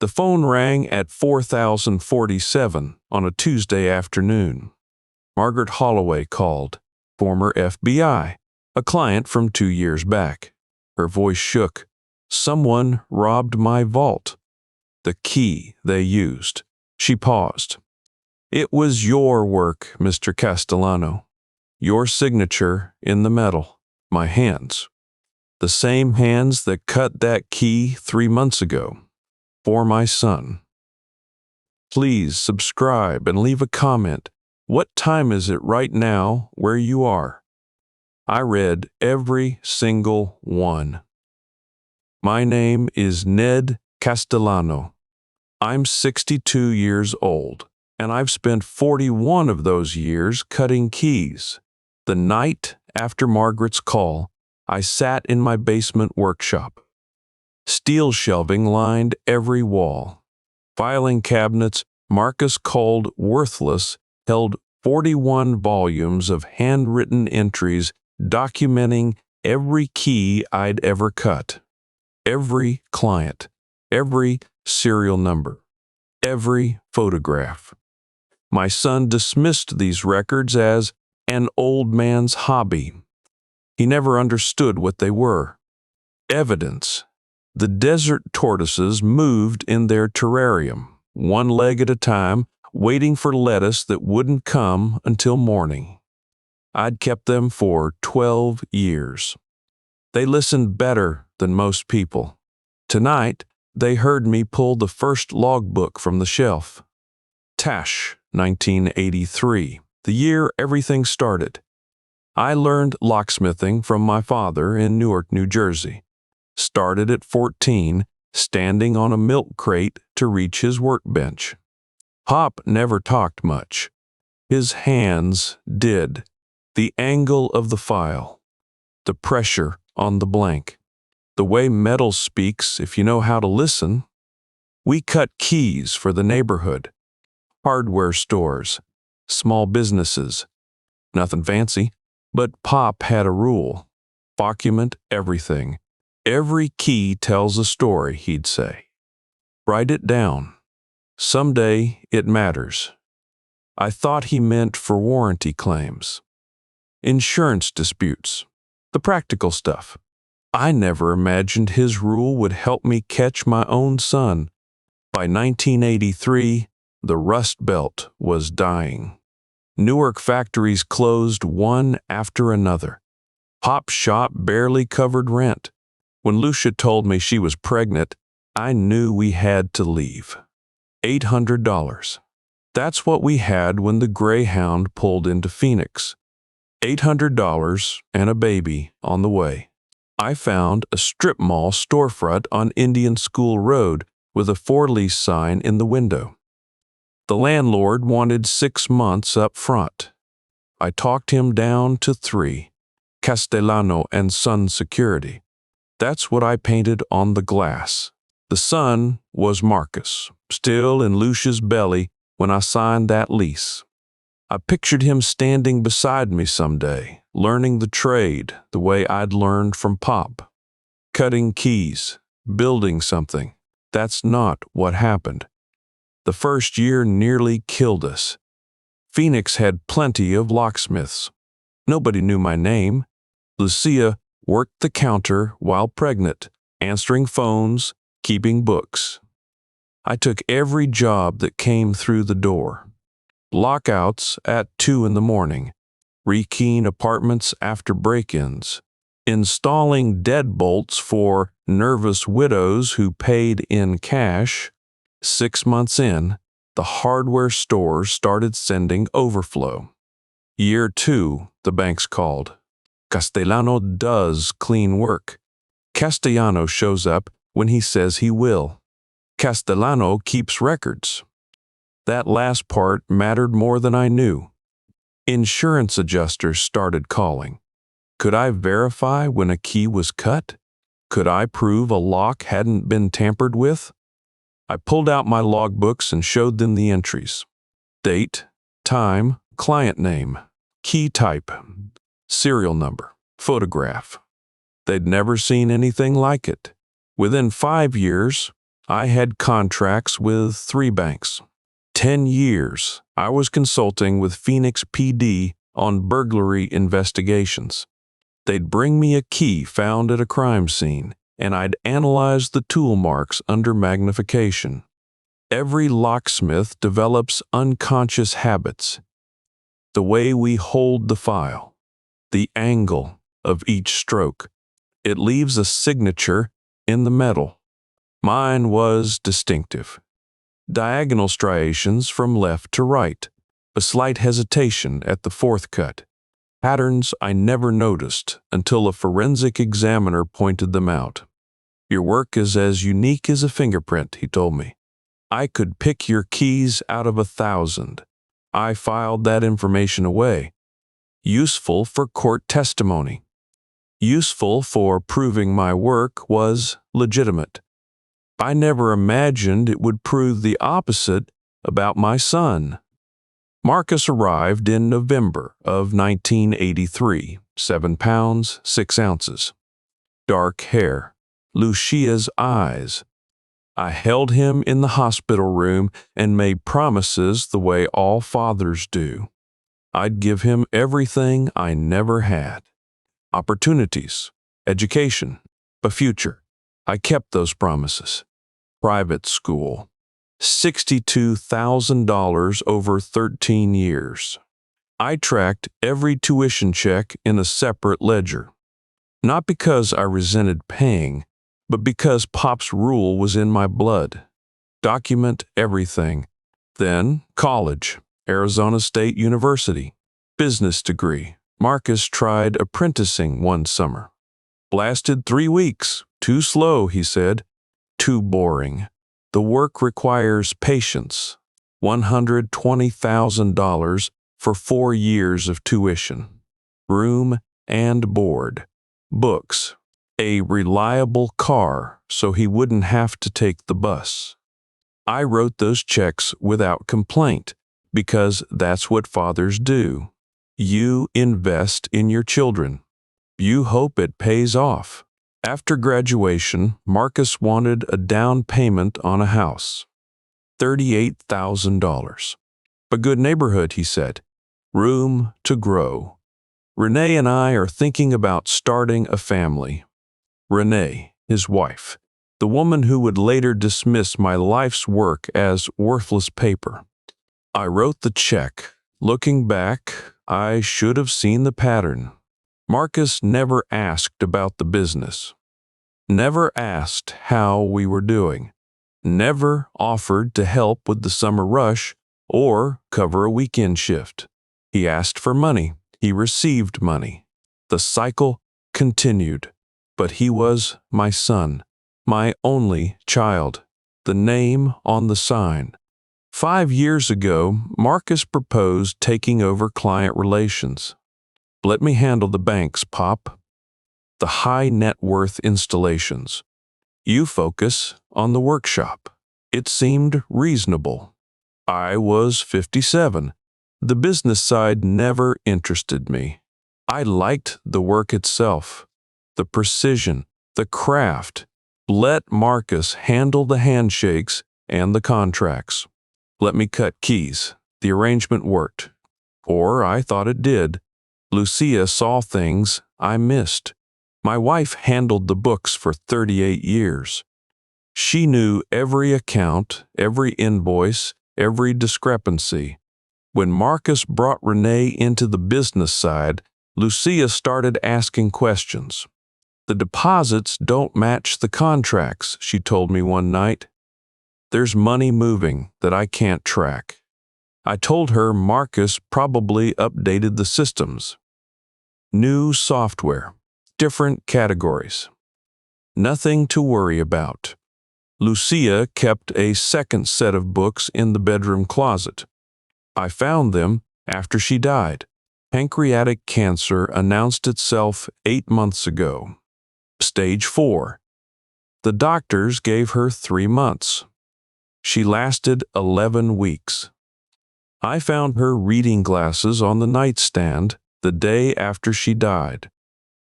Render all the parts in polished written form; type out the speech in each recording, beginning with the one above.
The phone rang at 4047 on a Tuesday afternoon. Margaret Holloway called, former FBI, a client from 2 years back. Her voice shook. Someone robbed my vault. The key they used. She paused. It was your work, Mr. Castellano. Your signature in the metal. My hands. The same hands that cut that key 3 months ago. For my son. Please subscribe and leave a comment. What time is it right now where you are? I read every single one. My name is Ned Castellano. I'm 62 years old, and I've spent 41 of those years cutting keys. The night after Margaret's call, I sat in my basement workshop. Steel shelving lined every wall. Filing cabinets Marcus called worthless held 41 volumes of handwritten entries documenting every key I'd ever cut, every client, every serial number, every photograph. My son dismissed these records as an old man's hobby. He never understood what they were. Evidence. The desert tortoises moved in their terrarium, one leg at a time, waiting for lettuce that wouldn't come until morning. I'd kept them for 12 years. They listened better than most people. Tonight, they heard me pull the first logbook from the shelf. Tash, 1983, the year everything started. I learned locksmithing from my father in Newark, New Jersey. Started at 14, standing on a milk crate to reach his workbench. Pop never talked much. His hands did. The angle of the file, the pressure on the blank, the way metal speaks if you know how to listen. We cut keys for the neighborhood, hardware stores, small businesses. Nothing fancy, but Pop had a rule. Document everything. Every key tells a story, he'd say. Write it down. Someday it matters. I thought he meant for warranty claims. Insurance disputes. The practical stuff. I never imagined his rule would help me catch my own son. By 1983, the Rust Belt was dying. Newark factories closed one after another. Pop's shop barely covered rent. When Lucia told me she was pregnant, I knew we had to leave. $800. That's what we had when the Greyhound pulled into Phoenix. $800 and a baby on the way. I found a strip mall storefront on Indian School Road with a for-lease sign in the window. The landlord wanted 6 months up front. I talked him down to 3. Castellano and Son Security. That's what I painted on the glass. The son was Marcus, still in Lucia's belly when I signed that lease. I pictured him standing beside me someday, learning the trade the way I'd learned from Pop. Cutting keys, building something. That's not what happened. The first year nearly killed us. Phoenix had plenty of locksmiths. Nobody knew my name. Lucia worked the counter while pregnant, answering phones, keeping books. I took every job that came through the door. Lockouts at 2 in the morning, rekeying apartments after break-ins, installing deadbolts for nervous widows who paid in cash. 6 months in, the hardware stores started sending overflow. Year 2, the banks called. Castellano does clean work. Castellano shows up when he says he will. Castellano keeps records. That last part mattered more than I knew. Insurance adjusters started calling. Could I verify when a key was cut? Could I prove a lock hadn't been tampered with? I pulled out my logbooks and showed them the entries. Date, time, client name, key type, serial number, photograph. They'd never seen anything like it. Within 5 years, I had contracts with 3 banks. 10 years I was consulting with Phoenix PD on burglary investigations. They'd bring me a key found at a crime scene, and I'd analyze the tool marks under magnification. Every locksmith develops unconscious habits. The way we hold the file, the angle of each stroke, it leaves a signature in the metal. Mine was distinctive. Diagonal striations from left to right, a slight hesitation at the 4th cut. Patterns I never noticed until a forensic examiner pointed them out. Your work is as unique as a fingerprint, he told me. I could pick your keys out of 1,000. I filed that information away. Useful for court testimony. Useful for proving my work was legitimate. I never imagined it would prove the opposite about my son. Marcus arrived in November of 1983, 7 pounds, 6 ounces. Dark hair, Lucia's eyes. I held him in the hospital room and made promises the way all fathers do. I'd give him everything I never had. Opportunities, education, a future. I kept those promises. Private school. $62,000 over 13 years. I tracked every tuition check in a separate ledger. Not because I resented paying, but because Pop's rule was in my blood. Document everything. Then college, Arizona State University. Business degree. Marcus tried apprenticing one summer. Lasted 3 weeks. Too slow, he said. Too boring. The work requires patience. $120,000 for 4 years of tuition. Room and board. Books. A reliable car so he wouldn't have to take the bus. I wrote those checks without complaint because that's what fathers do. You invest in your children. You hope it pays off. After graduation, Marcus wanted a down payment on a house. $38,000. A good neighborhood, he said. Room to grow. Renee and I are thinking about starting a family. Renee, his wife, the woman who would later dismiss my life's work as worthless paper. I wrote the check. Looking back, I should have seen the pattern. Marcus never asked about the business. Never asked how we were doing. Never offered to help with the summer rush or cover a weekend shift. He asked for money. He received money. The cycle continued. But he was my son, my only child, the name on the sign. 5 years ago, Marcus proposed taking over client relations. Let me handle the banks, Pop. The high net worth installations. You focus on the workshop. It seemed reasonable. I was 57. The business side never interested me. I liked the work itself. The precision, the craft. Let Marcus handle the handshakes and the contracts. Let me cut keys. The arrangement worked. Or I thought it did. Lucia saw things I missed. My wife handled the books for 38 years. She knew every account, every invoice, every discrepancy. When Marcus brought Renee into the business side, Lucia started asking questions. The deposits don't match the contracts, she told me one night. There's money moving that I can't track. I told her Marcus probably updated the systems. New software, different categories. Nothing to worry about. Lucia kept a second set of books in the bedroom closet. I found them after she died. Pancreatic cancer announced itself 8 months ago. Stage 4. The doctors gave her 3 months. She lasted 11 weeks. I found her reading glasses on the nightstand the day after she died.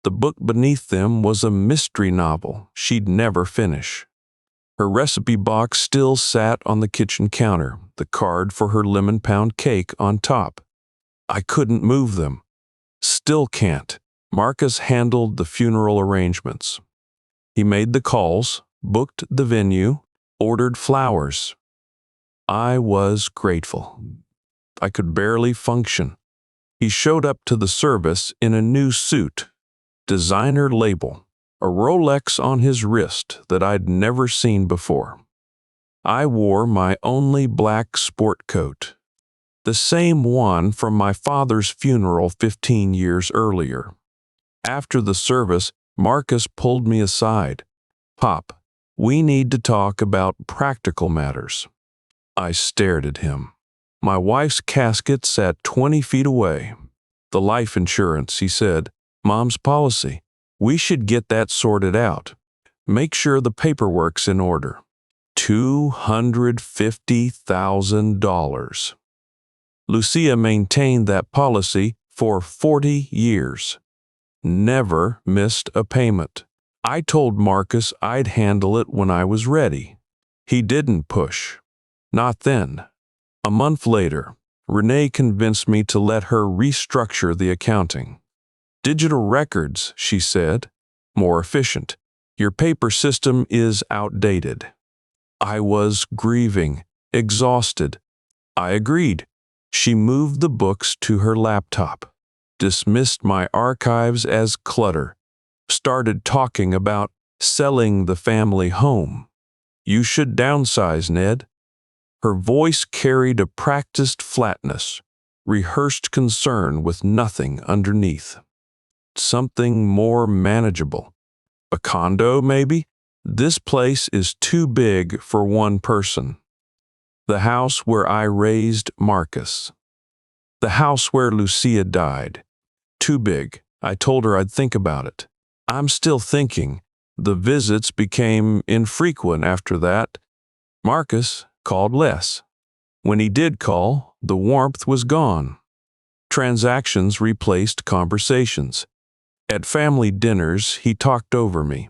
The book beneath them was a mystery novel she'd never finish. Her recipe box still sat on the kitchen counter, the card for her lemon pound cake on top. I couldn't move them. Still can't. Marcus handled the funeral arrangements. He made the calls, booked the venue, ordered flowers. I was grateful. I could barely function. He showed up to the service in a new suit, designer label, a Rolex on his wrist that I'd never seen before. I wore my only black sport coat, the same one from my father's funeral 15 years earlier. After the service, Marcus pulled me aside. "Pop, we need to talk about practical matters." I stared at him. My wife's casket sat 20 feet away. "The life insurance," he said. "Mom's policy. We should get that sorted out. Make sure the paperwork's in order." $250,000. Lucia maintained that policy for 40 years. Never missed a payment. I told Marcus I'd handle it when I was ready. He didn't push. Not then. A month later, Renee convinced me to let her restructure the accounting. "Digital records," she said. "More efficient. Your paper system is outdated." I was grieving, exhausted. I agreed. She moved the books to her laptop, dismissed my archives as clutter, started talking about selling the family home. "You should downsize, Ned." Her voice carried a practiced flatness, rehearsed concern with nothing underneath. Something more manageable. A condo, maybe? "This place is too big for one person." The house where I raised Marcus. The house where Lucia died. Too big. I told her I'd think about it. I'm still thinking. The visits became infrequent after that. Marcus called less. When he did call, the warmth was gone. Transactions replaced conversations. At family dinners, he talked over me,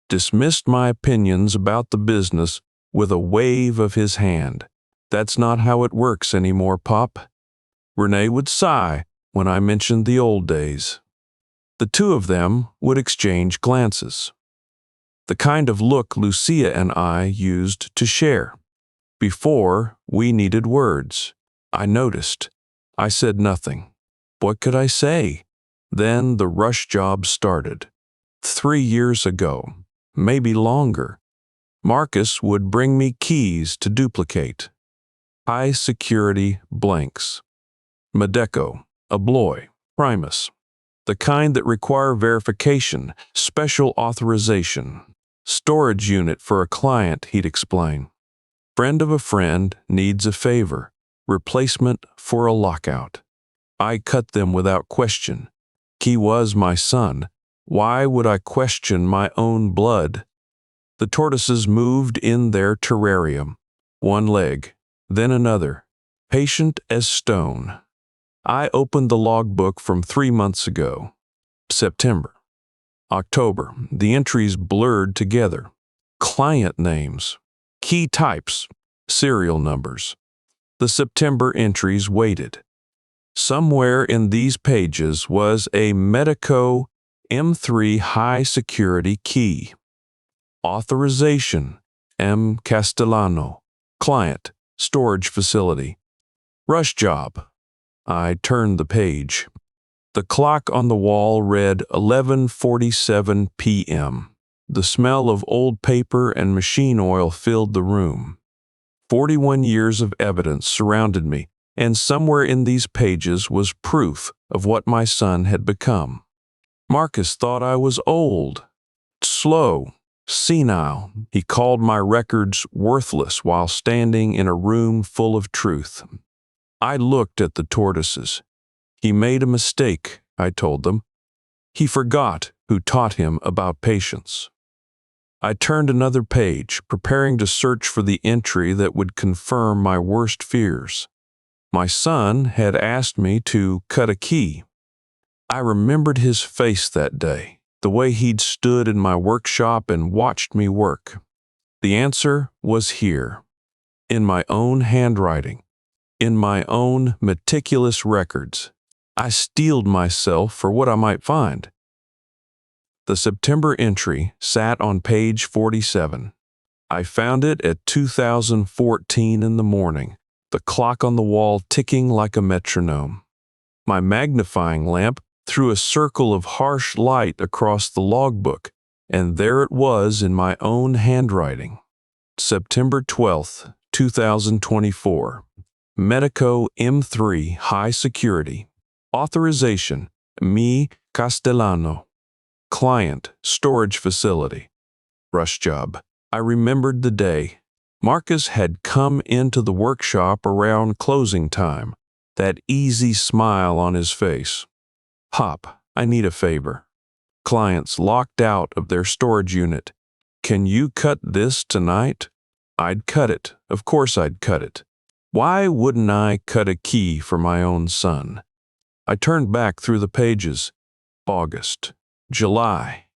dismissed my opinions about the business with a wave of his hand. "That's not how it works anymore, Pop." Renee would sigh when I mentioned the old days. The two of them would exchange glances. The kind of look Lucia and I used to share. Before, we needed words. I noticed. I said nothing. What could I say? Then the rush job started. 3 years ago, maybe longer. Marcus would bring me keys to duplicate. High security blanks. Medeco, Abloy, Primus. The kind that require verification, special authorization. Storage unit for a client, he'd explain. Friend of a friend needs a favor. Replacement for a lockout. I cut them without question. He was my son. Why would I question my own blood? The tortoises moved in their terrarium. One leg, then another, patient as stone. I opened the logbook from 3 months ago. September. October. The entries blurred together. Client names. Key types. Serial numbers. The September entries waited. Somewhere in these pages was a Metico M3 high security key. Authorization. M. Castellano. Client. Storage facility. Rush job. I turned the page. The clock on the wall read 11:47 p.m. The smell of old paper and machine oil filled the room. 41 years of evidence surrounded me, and somewhere in these pages was proof of what my son had become. Marcus thought I was old, slow, senile. He called my records worthless while standing in a room full of truth. I looked at the tortoises. He made a mistake, I told them. He forgot who taught him about patience. I turned another page, preparing to search for the entry that would confirm my worst fears. My son had asked me to cut a key. I remembered his face that day, the way he'd stood in my workshop and watched me work. The answer was here, in my own handwriting, in my own meticulous records. I steeled myself for what I might find. The September entry sat on page 47. I found it at 2014 in the morning, the clock on the wall ticking like a metronome. My magnifying lamp threw a circle of harsh light across the logbook, and there it was in my own handwriting. September 12th, 2024. Medico M3 High Security. Authorization, Ned Castellano. Client, storage facility. Rush job. I remembered the day. Marcus had come into the workshop around closing time, that easy smile on his face. Pop, I need a favor. Clients locked out of their storage unit. Can you cut this tonight? I'd cut it. Of course I'd cut it. Why wouldn't I cut a key for my own son? I turned back through the pages. August. July.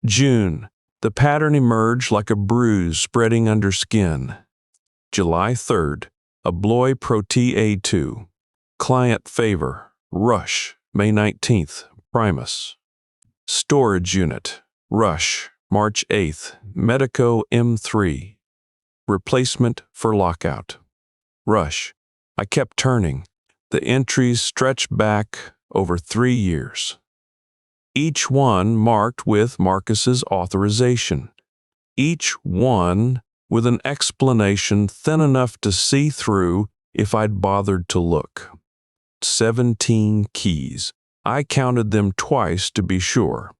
June. The pattern emerged like a bruise spreading under skin. July 3rd. Abloy Proti A2. Client favor. Rush. May 19th. Primus. Storage unit. Rush. March 8th. Medico M3. Replacement for lockout. Rush. I kept turning. The entries stretched back over 3 years. Each one marked with Marcus's authorization. Each one with an explanation thin enough to see through if I'd bothered to look. 17 keys. I counted them twice to be sure.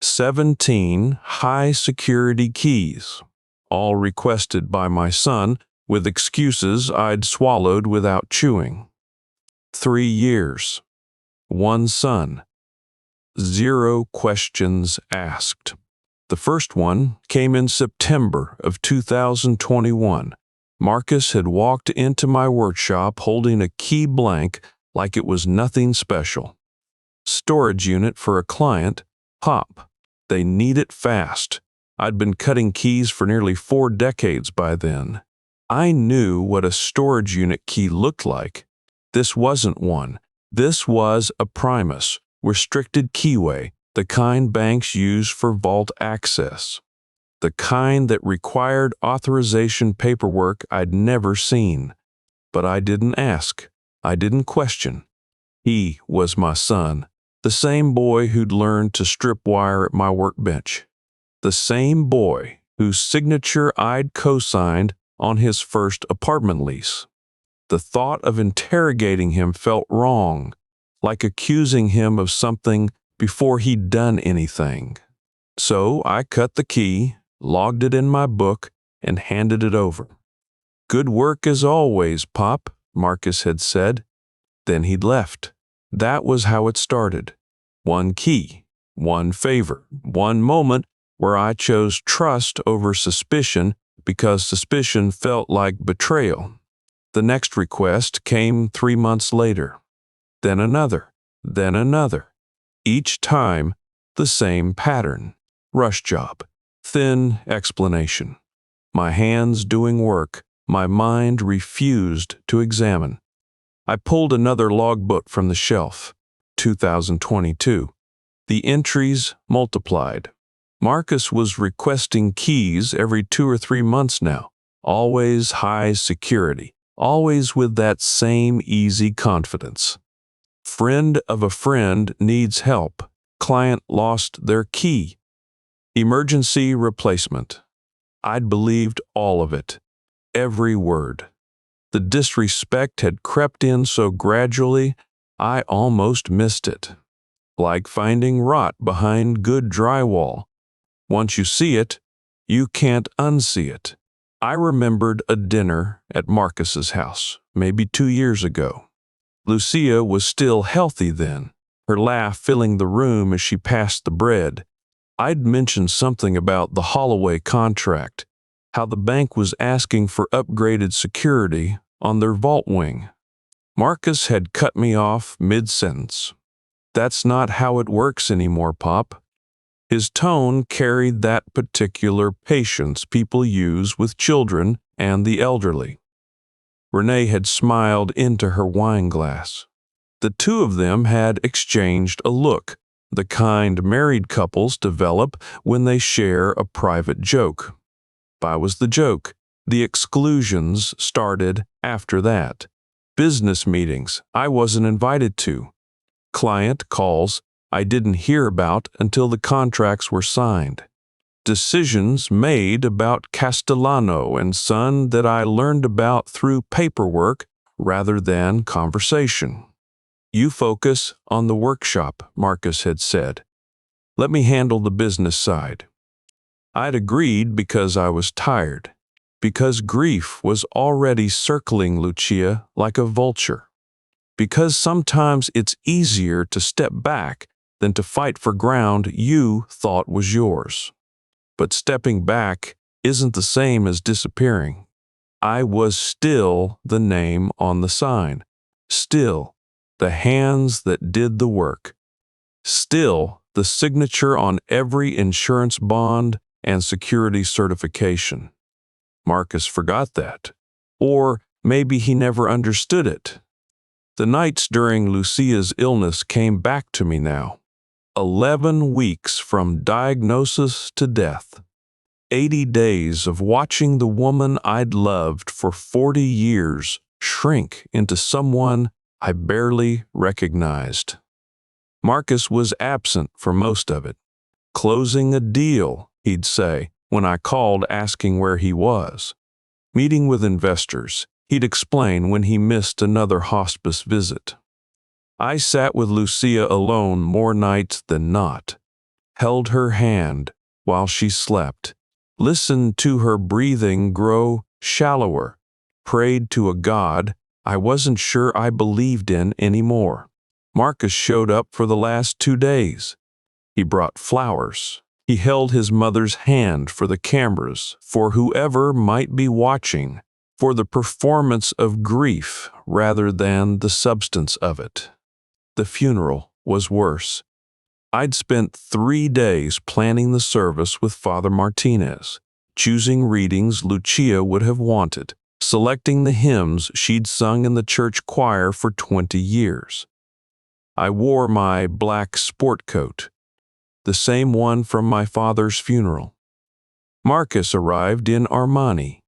17 high-security keys, all requested by my son with excuses I'd swallowed without chewing. 3 years. 1 son. 0 questions asked. The first one came in September of 2021. Marcus had walked into my workshop holding a key blank like it was nothing special. Storage unit for a client. Pop. They need it fast. I'd been cutting keys for nearly 4 decades by then. I knew what a storage unit key looked like. This wasn't one. This was a Primus, restricted keyway, the kind banks use for vault access. The kind that required authorization paperwork I'd never seen. But I didn't ask. I didn't question. He was my son, the same boy who'd learned to strip wire at my workbench. The same boy whose signature I'd co-signed on his first apartment lease. The thought of interrogating him felt wrong, like accusing him of something before he'd done anything. So I cut the key, logged it in my book, and handed it over. Good work as always, Pop, Marcus had said. Then he'd left. That was how it started. 1 key, 1 favor, 1 moment where I chose trust over suspicion because suspicion felt like betrayal. The next request came 3 months later. Then another, then another. Each time, the same pattern. Rush job. Thin explanation. My hands doing work, my mind refused to examine. I pulled another logbook from the shelf. 2022. The entries multiplied. Marcus was requesting keys every 2 or 3 months now. Always high security. Always with that same easy confidence. Friend of a friend needs help. Client lost their key. Emergency replacement. I'd believed all of it. Every word. The disrespect had crept in so gradually, I almost missed it. Like finding rot behind good drywall. Once you see it, you can't unsee it. I remembered a dinner at Marcus's house, maybe 2 years ago. Lucia was still healthy then, her laugh filling the room as she passed the bread. I'd mentioned something about the Holloway contract, how the bank was asking for upgraded security on their vault wing. Marcus had cut me off mid-sentence. That's not how it works anymore, Pop. His tone carried that particular patience people use with children and the elderly. Renee had smiled into her wine glass. The two of them had exchanged a look, the kind married couples develop when they share a private joke. I was the joke. The exclusions started after that. Business meetings I wasn't invited to. Client calls I didn't hear about until the contracts were signed. Decisions made about Castellano and Son that I learned about through paperwork rather than conversation. You focus on the workshop, Marcus had said. Let me handle the business side. I'd agreed because I was tired, because grief was already circling Lucia like a vulture, because sometimes it's easier to step back than to fight for ground you thought was yours. But stepping back isn't the same as disappearing. I was still the name on the sign, still the hands that did the work, still the signature on every insurance bond and security certification. Marcus forgot that, or maybe he never understood it. The nights during Lucia's illness came back to me now. 11 weeks from diagnosis to death. 80 days of watching the woman I'd loved for 40 years shrink into someone I barely recognized. Marcus was absent for most of it. Closing a deal, he'd say, when I called asking where he was. Meeting with investors, he'd explain when he missed another hospice visit. I sat with Lucia alone more nights than not, held her hand while she slept, listened to her breathing grow shallower, prayed to a God I wasn't sure I believed in anymore. Marcus showed up for the last 2 days. He brought flowers. He held his mother's hand for the cameras, for whoever might be watching, for the performance of grief rather than the substance of it. The funeral was worse. I'd spent 3 days planning the service with Father Martinez, choosing readings Lucia would have wanted, selecting the hymns she'd sung in the church choir for 20 years. I wore my black sport coat, the same one from my father's funeral. Marcus arrived in Armani,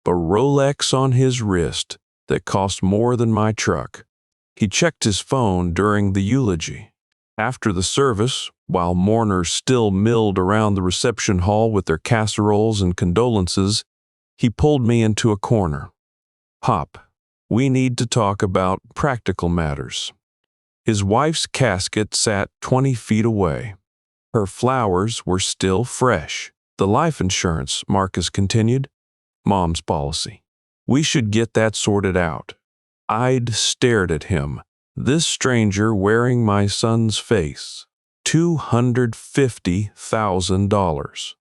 a Rolex on his wrist that cost more than my truck. He checked his phone during the eulogy. After the service, while mourners still milled around the reception hall with their casseroles and condolences, he pulled me into a corner. "Hop, we need to talk about practical matters." His wife's casket sat 20 feet away. Her flowers were still fresh. "The life insurance," Marcus continued. "Mom's policy. We should get that sorted out." I'd stared at him, this stranger wearing my son's face. $250,000.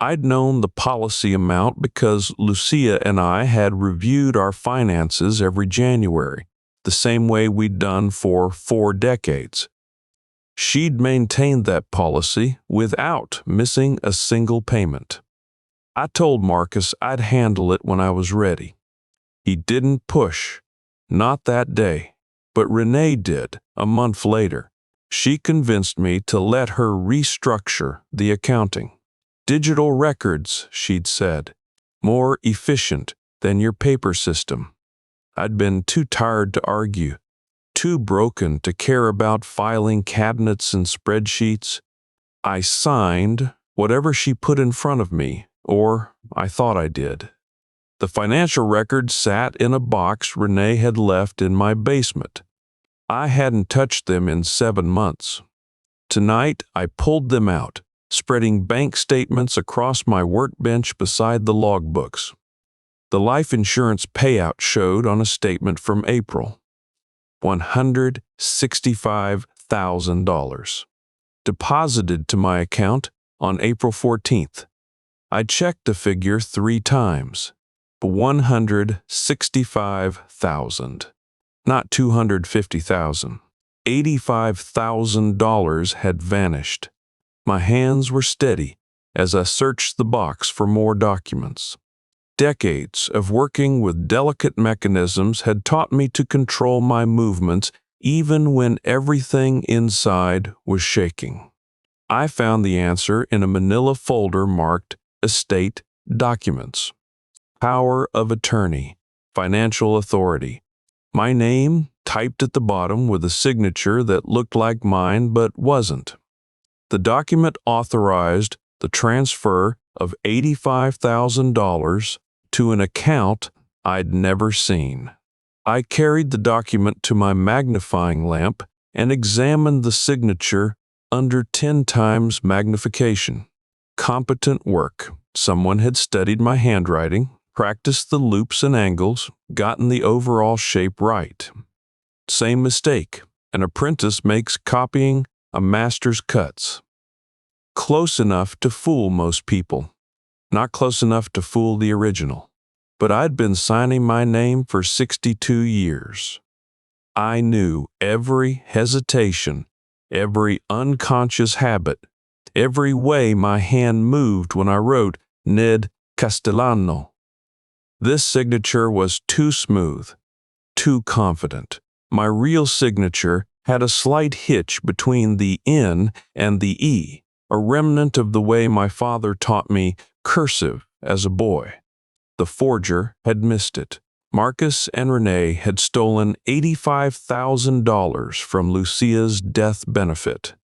I'd known the policy amount because Lucia and I had reviewed our finances every January, the same way we'd done for 4 decades. She'd maintained that policy without missing a single payment. I told Marcus I'd handle it when I was ready. He didn't push. Not that day, but Renee did, a month later. She convinced me to let her restructure the accounting. "Digital records," she'd said, "more efficient than your paper system." I'd been too tired to argue, too broken to care about filing cabinets and spreadsheets. I signed whatever she put in front of me, or I thought I did. The financial records sat in a box Renee had left in my basement. I hadn't touched them in 7 months. Tonight, I pulled them out, spreading bank statements across my workbench beside the logbooks. The life insurance payout showed on a statement from April. $165,000. Deposited to my account on April 14th. I checked the figure 3 times. $165,000, not $250,000. $85,000 had vanished. My hands were steady as I searched the box for more documents. Decades of working with delicate mechanisms had taught me to control my movements even when everything inside was shaking. I found the answer in a manila folder marked Estate Documents. Power of attorney, financial authority. My name typed at the bottom with a signature that looked like mine but wasn't. The document authorized the transfer of $85,000 to an account I'd never seen. I carried the document to my magnifying lamp and examined the signature under 10 times magnification. Competent work. Someone had studied my handwriting, practiced the loops and angles, gotten the overall shape right. Same mistake. An apprentice makes copying a master's cuts. Close enough to fool most people. Not close enough to fool the original. But I'd been signing my name for 62 years. I knew every hesitation, every unconscious habit, every way my hand moved when I wrote Ned Castellano. This signature was too smooth, too confident. My real signature had a slight hitch between the N and the E, a remnant of the way my father taught me cursive as a boy. The forger had missed it. Marcus and Renee had stolen $85,000 from Lucia's death benefit.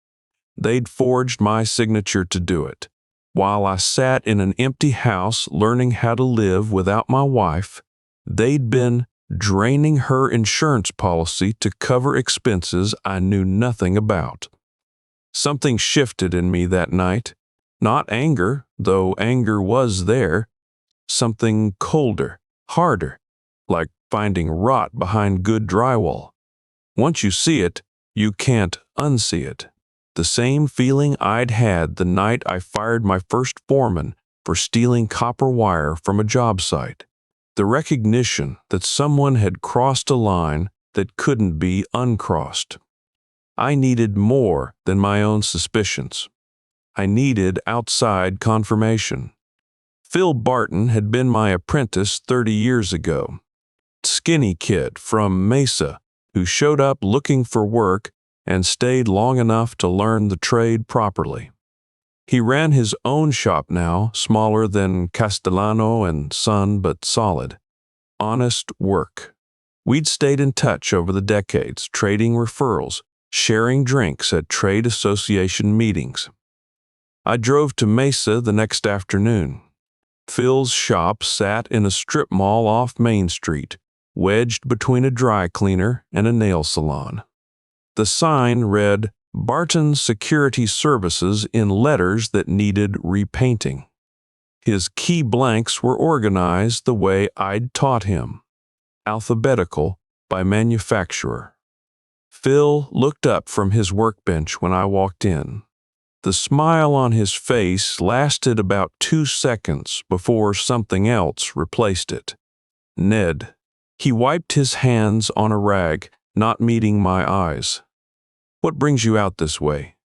They'd forged my signature to do it. While I sat in an empty house learning how to live without my wife, they'd been draining her insurance policy to cover expenses I knew nothing about. Something shifted in me that night. Not anger, though anger was there. Something colder, harder, like finding rot behind good drywall. Once you see it, you can't unsee it. The same feeling I'd had the night I fired my first foreman for stealing copper wire from a job site. The recognition that someone had crossed a line that couldn't be uncrossed. I needed more than my own suspicions. I needed outside confirmation. Phil Barton had been my apprentice 30 years ago. Skinny kid from Mesa who showed up looking for work and stayed long enough to learn the trade properly. He ran his own shop now, smaller than Castellano and Son, but solid. Honest work. We'd stayed in touch over the decades, trading referrals, sharing drinks at trade association meetings. I drove to Mesa the next afternoon. Phil's shop sat in a strip mall off Main Street, wedged between a dry cleaner and a nail salon. The sign read, Barton Security Services in letters that needed repainting. His key blanks were organized the way I'd taught him, alphabetical by manufacturer. Phil looked up from his workbench when I walked in. The smile on his face lasted about 2 seconds before something else replaced it. Ned. He wiped his hands on a rag, not meeting my eyes. What brings you out this way?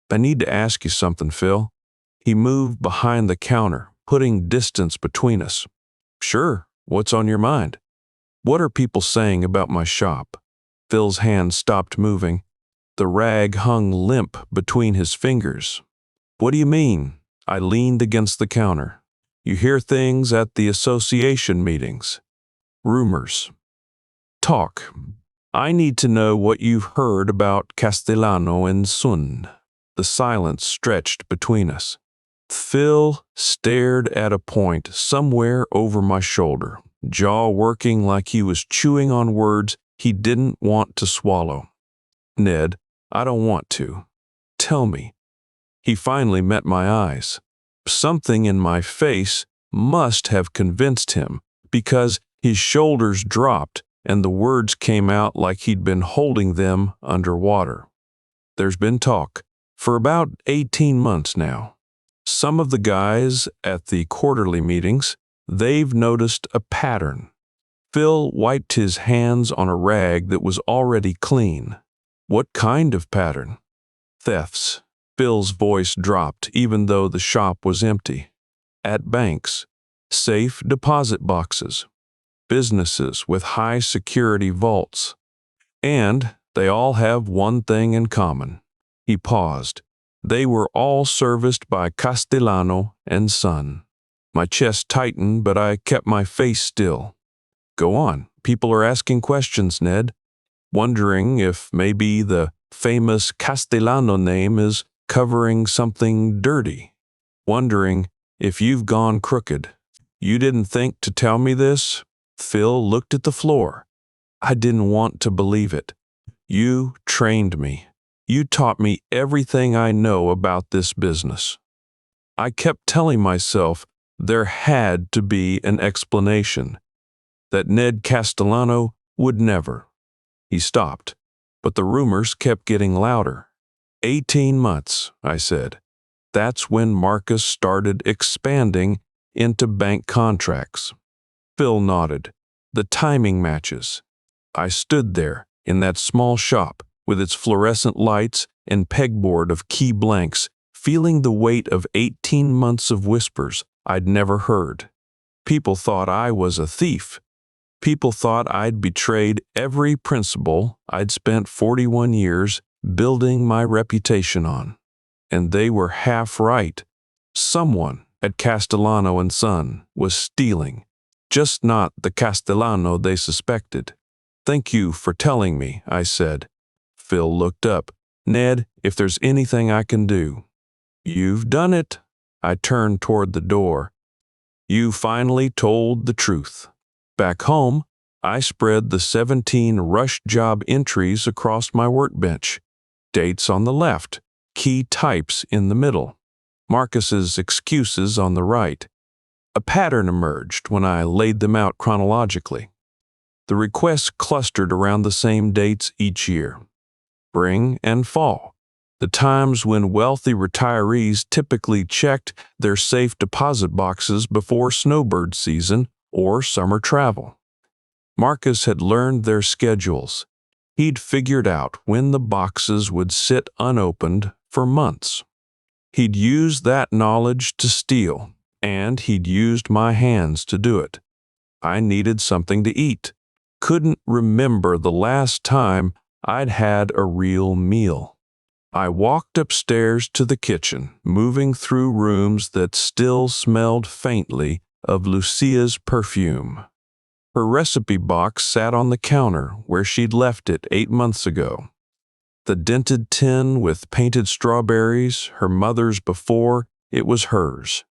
I need to ask you something, Phil. He moved behind the counter, putting distance between us. Sure, what's on your mind? What are people saying about my shop? Phil's hand stopped moving. The rag hung limp between his fingers. What do you mean? I leaned against the counter. You hear things at the association meetings. Rumors. Talk. I need to know what you've heard about Castellano and Son. The silence stretched between us. Phil stared at a point somewhere over my shoulder, jaw working like he was chewing on words he didn't want to swallow. Ned, I don't want to. Tell me. He finally met my eyes. Something in my face must have convinced him, because his shoulders dropped and the words came out like he'd been holding them underwater. There's been talk for about 18 months now. Some of the guys at the quarterly meetings, they've noticed a pattern. Phil wiped his hands on a rag that was already clean. What kind of pattern? Thefts. Phil's voice dropped even though the shop was empty. At banks, safe deposit boxes, businesses with high security vaults. And they all have one thing in common. He paused. They were all serviced by Castellano and Son. My chest tightened, but I kept my face still. Go on. People are asking questions, Ned. Wondering if maybe the famous Castellano name is covering something dirty. Wondering if you've gone crooked. You didn't think to tell me this? Phil looked at the floor. I didn't want to believe it. You trained me. You taught me everything I know about this business. I kept telling myself there had to be an explanation, that Ned Castellano would never. He stopped, but the rumors kept getting louder. 18 months, I said. That's when Marcus started expanding into bank contracts. Phil nodded. The timing matches. I stood there in that small shop with its fluorescent lights and pegboard of key blanks, feeling the weight of 18 months of whispers I'd never heard. People thought I was a thief. People thought I'd betrayed every principle I'd spent 41 years building my reputation on. And they were half right. Someone at Castellano and Son was stealing, just not the Castellano they suspected. Thank you for telling me, I said. Phil looked up. Ned, if there's anything I can do. You've done it. I turned toward the door. You finally told the truth. Back home, I spread the 17 rush job entries across my workbench. Dates on the left, key types in the middle, Marcus's excuses on the right. A pattern emerged when I laid them out chronologically. The requests clustered around the same dates each year. Spring and fall, the times when wealthy retirees typically checked their safe deposit boxes before snowbird season or summer travel. Marcus had learned their schedules. He'd figured out when the boxes would sit unopened for months. He'd used that knowledge to steal, and he'd used my hands to do it. I needed something to eat. Couldn't remember the last time I'd had a real meal. I walked upstairs to the kitchen, moving through rooms that still smelled faintly of Lucia's perfume. Her recipe box sat on the counter where she'd left it 8 months ago. The dented tin with painted strawberries, her mother's before, it was hers.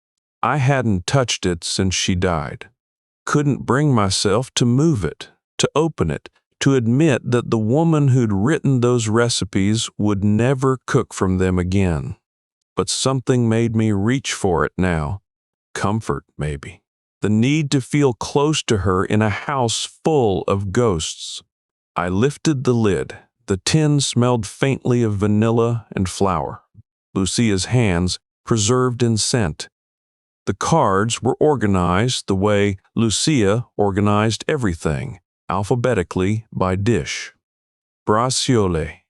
I hadn't touched it since she died. Couldn't bring myself to move it, to open it, to admit that the woman who'd written those recipes would never cook from them again. But something made me reach for it now. Comfort, maybe. The need to feel close to her in a house full of ghosts. I lifted the lid. The tin smelled faintly of vanilla and flour. Lucia's hands preserved in scent. The cards were organized the way Lucia organized everything, alphabetically by dish. Braciole,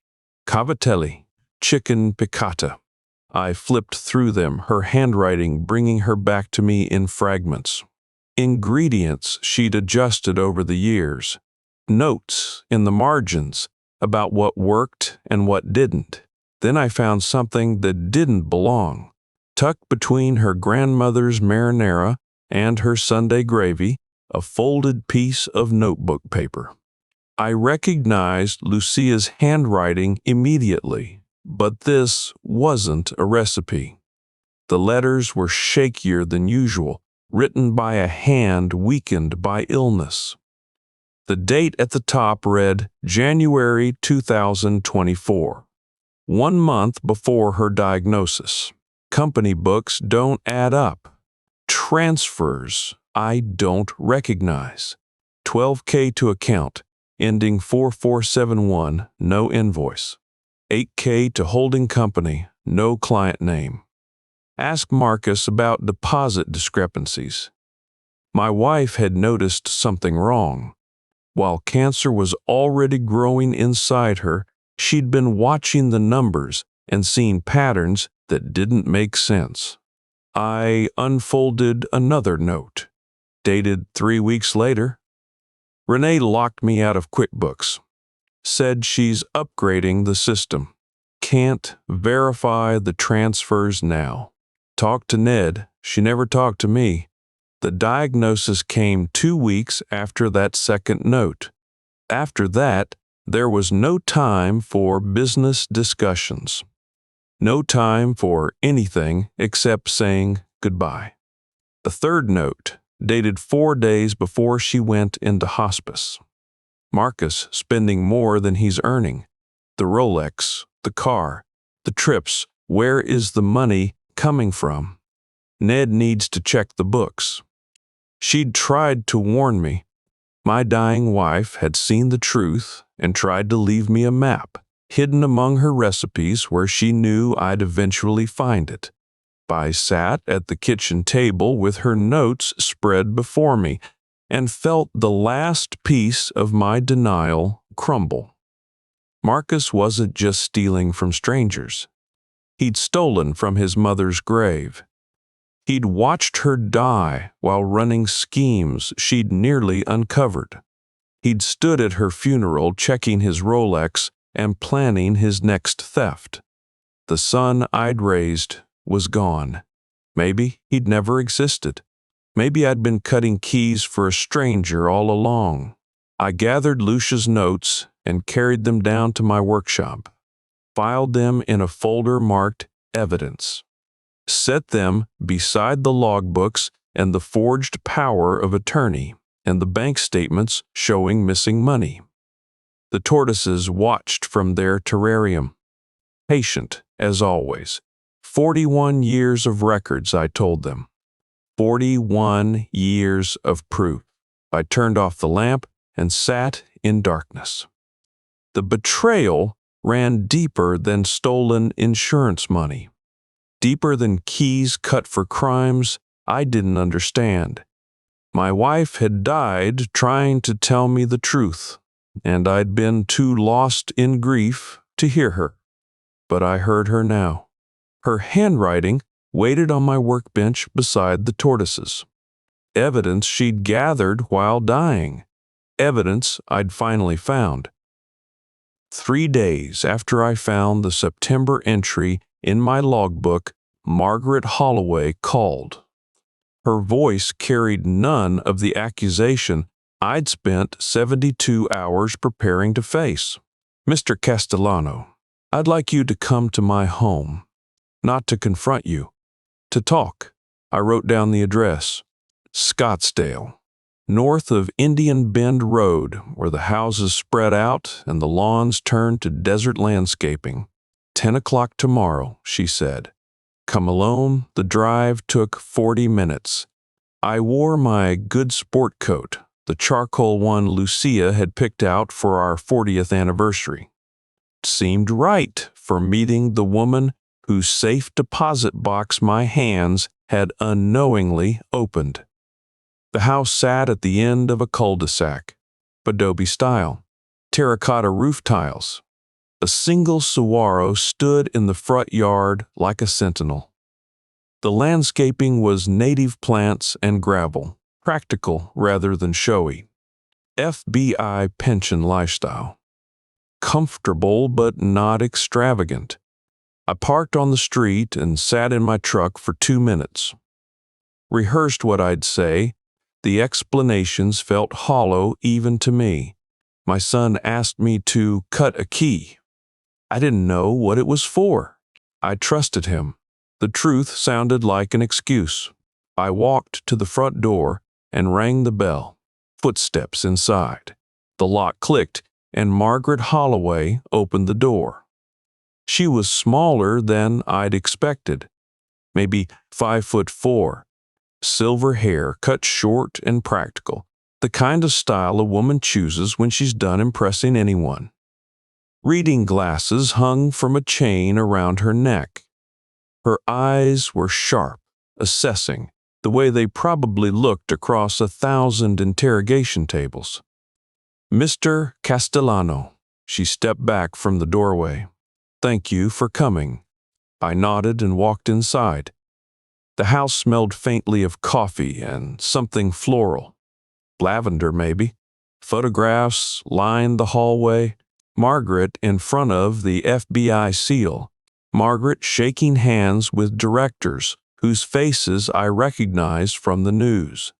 cavatelli, chicken piccata. I flipped through them, her handwriting bringing her back to me in fragments. Ingredients she'd adjusted over the years. Notes in the margins about what worked and what didn't. Then I found something that didn't belong. Tucked between her grandmother's marinara and her Sunday gravy, a folded piece of notebook paper. I recognized Lucia's handwriting immediately, but this wasn't a recipe. The letters were shakier than usual, written by a hand weakened by illness. The date at the top read January 2024, 1 month before her diagnosis. Company books don't add up. Transfers I don't recognize. $12K to account, ending 4471, no invoice. $8K to holding company, no client name. Ask Marcus about deposit discrepancies. My wife had noticed something wrong. While cancer was already growing inside her, she'd been watching the numbers, and seen patterns that didn't make sense. I unfolded another note, dated 3 weeks later. Renee locked me out of QuickBooks. Said she's upgrading the system. Can't verify the transfers now. Talked to Ned. She never talked to me. The diagnosis came 2 weeks after that second note. After that, there was no time for business discussions. No time for anything except saying goodbye. The third note, dated 4 days before she went into hospice. Marcus spending more than he's earning. The Rolex, the car, the trips. Where is the money coming from? Ned needs to check the books. She'd tried to warn me. My dying wife had seen the truth and tried to leave me a map, hidden among her recipes where she knew I'd eventually find it. I sat at the kitchen table with her notes spread before me and felt the last piece of my denial crumble. Marcus wasn't just stealing from strangers. He'd stolen from his mother's grave. He'd watched her die while running schemes she'd nearly uncovered. He'd stood at her funeral checking his Rolex and planning his next theft. The son I'd raised was gone. Maybe he'd never existed. Maybe I'd been cutting keys for a stranger all along. I gathered Lucia's notes and carried them down to my workshop, filed them in a folder marked Evidence, set them beside the logbooks and the forged power of attorney and the bank statements showing missing money. The tortoises watched from their terrarium, patient as always. 41 years of records, I told them. 41 years of proof. I turned off the lamp and sat in darkness. The betrayal ran deeper than stolen insurance money, deeper than keys cut for crimes I didn't understand. My wife had died trying to tell me the truth, and I'd been too lost in grief to hear her. But I heard her now. Her handwriting waited on my workbench beside the tortoises. Evidence she'd gathered while dying. Evidence I'd finally found. 3 days after I found the September entry in my logbook, Margaret Holloway called. Her voice carried none of the accusation I'd spent 72 hours preparing to face. Mr. Castellano, I'd like you to come to my home. Not to confront you. To talk. I wrote down the address. Scottsdale, north of Indian Bend Road, where the houses spread out and the lawns turned to desert landscaping. 10 o'clock tomorrow, she said. Come alone. The drive took 40 minutes. I wore my good sport coat, the charcoal one Lucia had picked out for our 40th anniversary. It seemed right for meeting the woman whose safe deposit box my hands had unknowingly opened. The house sat at the end of a cul-de-sac, adobe style, terracotta roof tiles. A single saguaro stood in the front yard like a sentinel. The landscaping was native plants and gravel, practical rather than showy. FBI pension lifestyle. Comfortable but not extravagant. I parked on the street and sat in my truck for 2 minutes. Rehearsed what I'd say. The explanations felt hollow even to me. My son asked me to cut a key. I didn't know what it was for. I trusted him. The truth sounded like an excuse. I walked to the front door and rang the bell. Footsteps inside. The lock clicked, and Margaret Holloway opened the door. She was smaller than I'd expected, maybe 5'4", silver hair cut short and practical, the kind of style a woman chooses when she's done impressing anyone. Reading glasses hung from a chain around her neck. Her eyes were sharp, assessing, the way they probably looked across 1,000 interrogation tables. Mr. Castellano, she stepped back from the doorway. Thank you for coming." I nodded and walked inside. The house smelled faintly of coffee and something floral. Lavender, maybe. Photographs lined the hallway. Margaret in front of the FBI seal. Margaret shaking hands with directors whose faces I recognized from the news.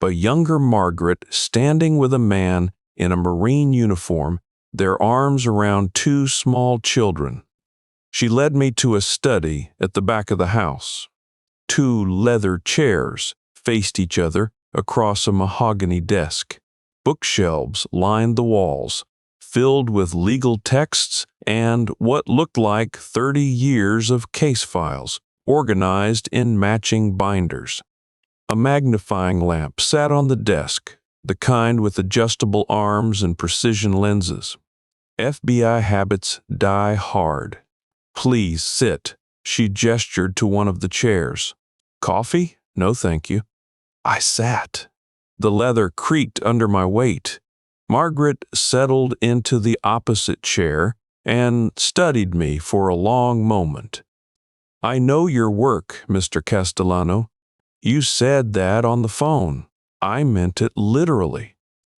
But younger Margaret standing with a man in a Marine uniform, their arms around two small children. She led me to a study at the back of the house. Two leather chairs faced each other across a mahogany desk. Bookshelves lined the walls, filled with legal texts and what looked like 30 years of case files, organized in matching binders. A magnifying lamp sat on the desk, the kind with adjustable arms and precision lenses. FBI habits die hard. "Please sit." She gestured to one of the chairs. "Coffee? No, thank you." I sat. The leather creaked under my weight. Margaret settled into the opposite chair and studied me for a long moment. "I know your work, Mr. Castellano. You said that on the phone. I meant it literally."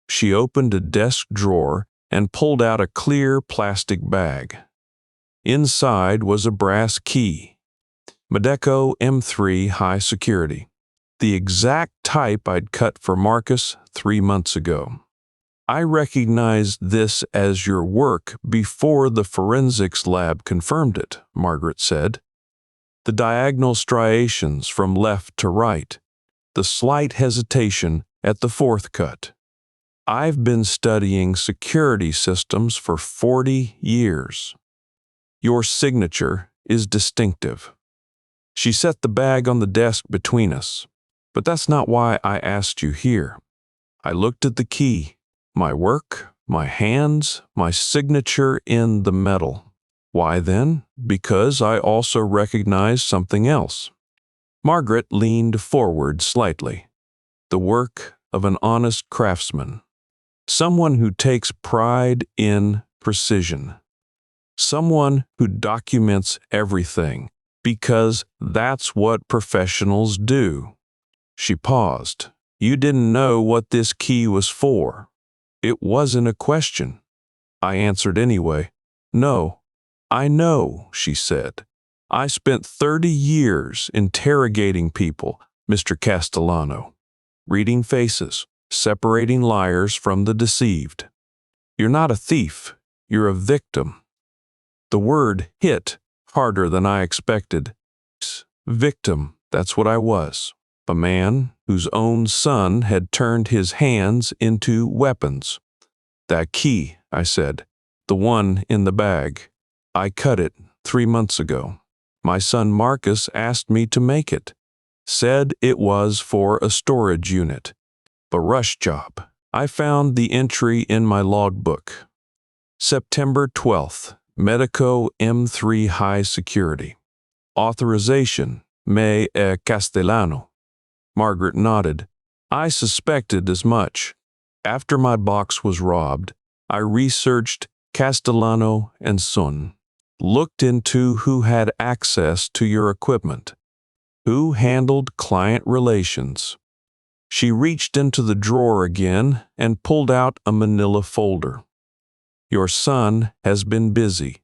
She opened a desk drawer and pulled out a clear plastic bag. Inside was a brass key. Medeco M3 high security. The exact type I'd cut for Marcus 3 months ago. "I recognized this as your work before the forensics lab confirmed it," Margaret said. "The diagonal striations from left to right, the slight hesitation at the fourth cut. I've been studying security systems for 40 years. Your signature is distinctive." She set the bag on the desk between us. "But that's not why I asked you here." I looked at the key. My work, my hands, my signature in the metal. Why then? Because I also recognized something else. Margaret leaned forward slightly. The work of an honest craftsman. Someone who takes pride in precision. Someone who documents everything, because that's what professionals do. She paused. "You didn't know what this key was for." It wasn't a question. I answered anyway. "No, I know," she said. "I spent 30 years interrogating people, Mr. Castellano. Reading faces, separating liars from the deceived. You're not a thief, you're a victim." The word hit harder than I expected. Victim, that's what I was. A man whose own son had turned his hands into weapons. "That key," I said, "the one in the bag. I cut it 3 months ago. My son Marcus asked me to make it. Said it was for a storage unit. A rush job. I found the entry in my logbook. September 12th, Medico M3 high security. Authorization, Ned Castellano." Margaret nodded. I suspected as much. After my box was robbed, I researched Castellano and Son. Looked into who had access to your equipment. Who handled client relations. She reached into the drawer again and pulled out a manila folder. "Your son has been busy."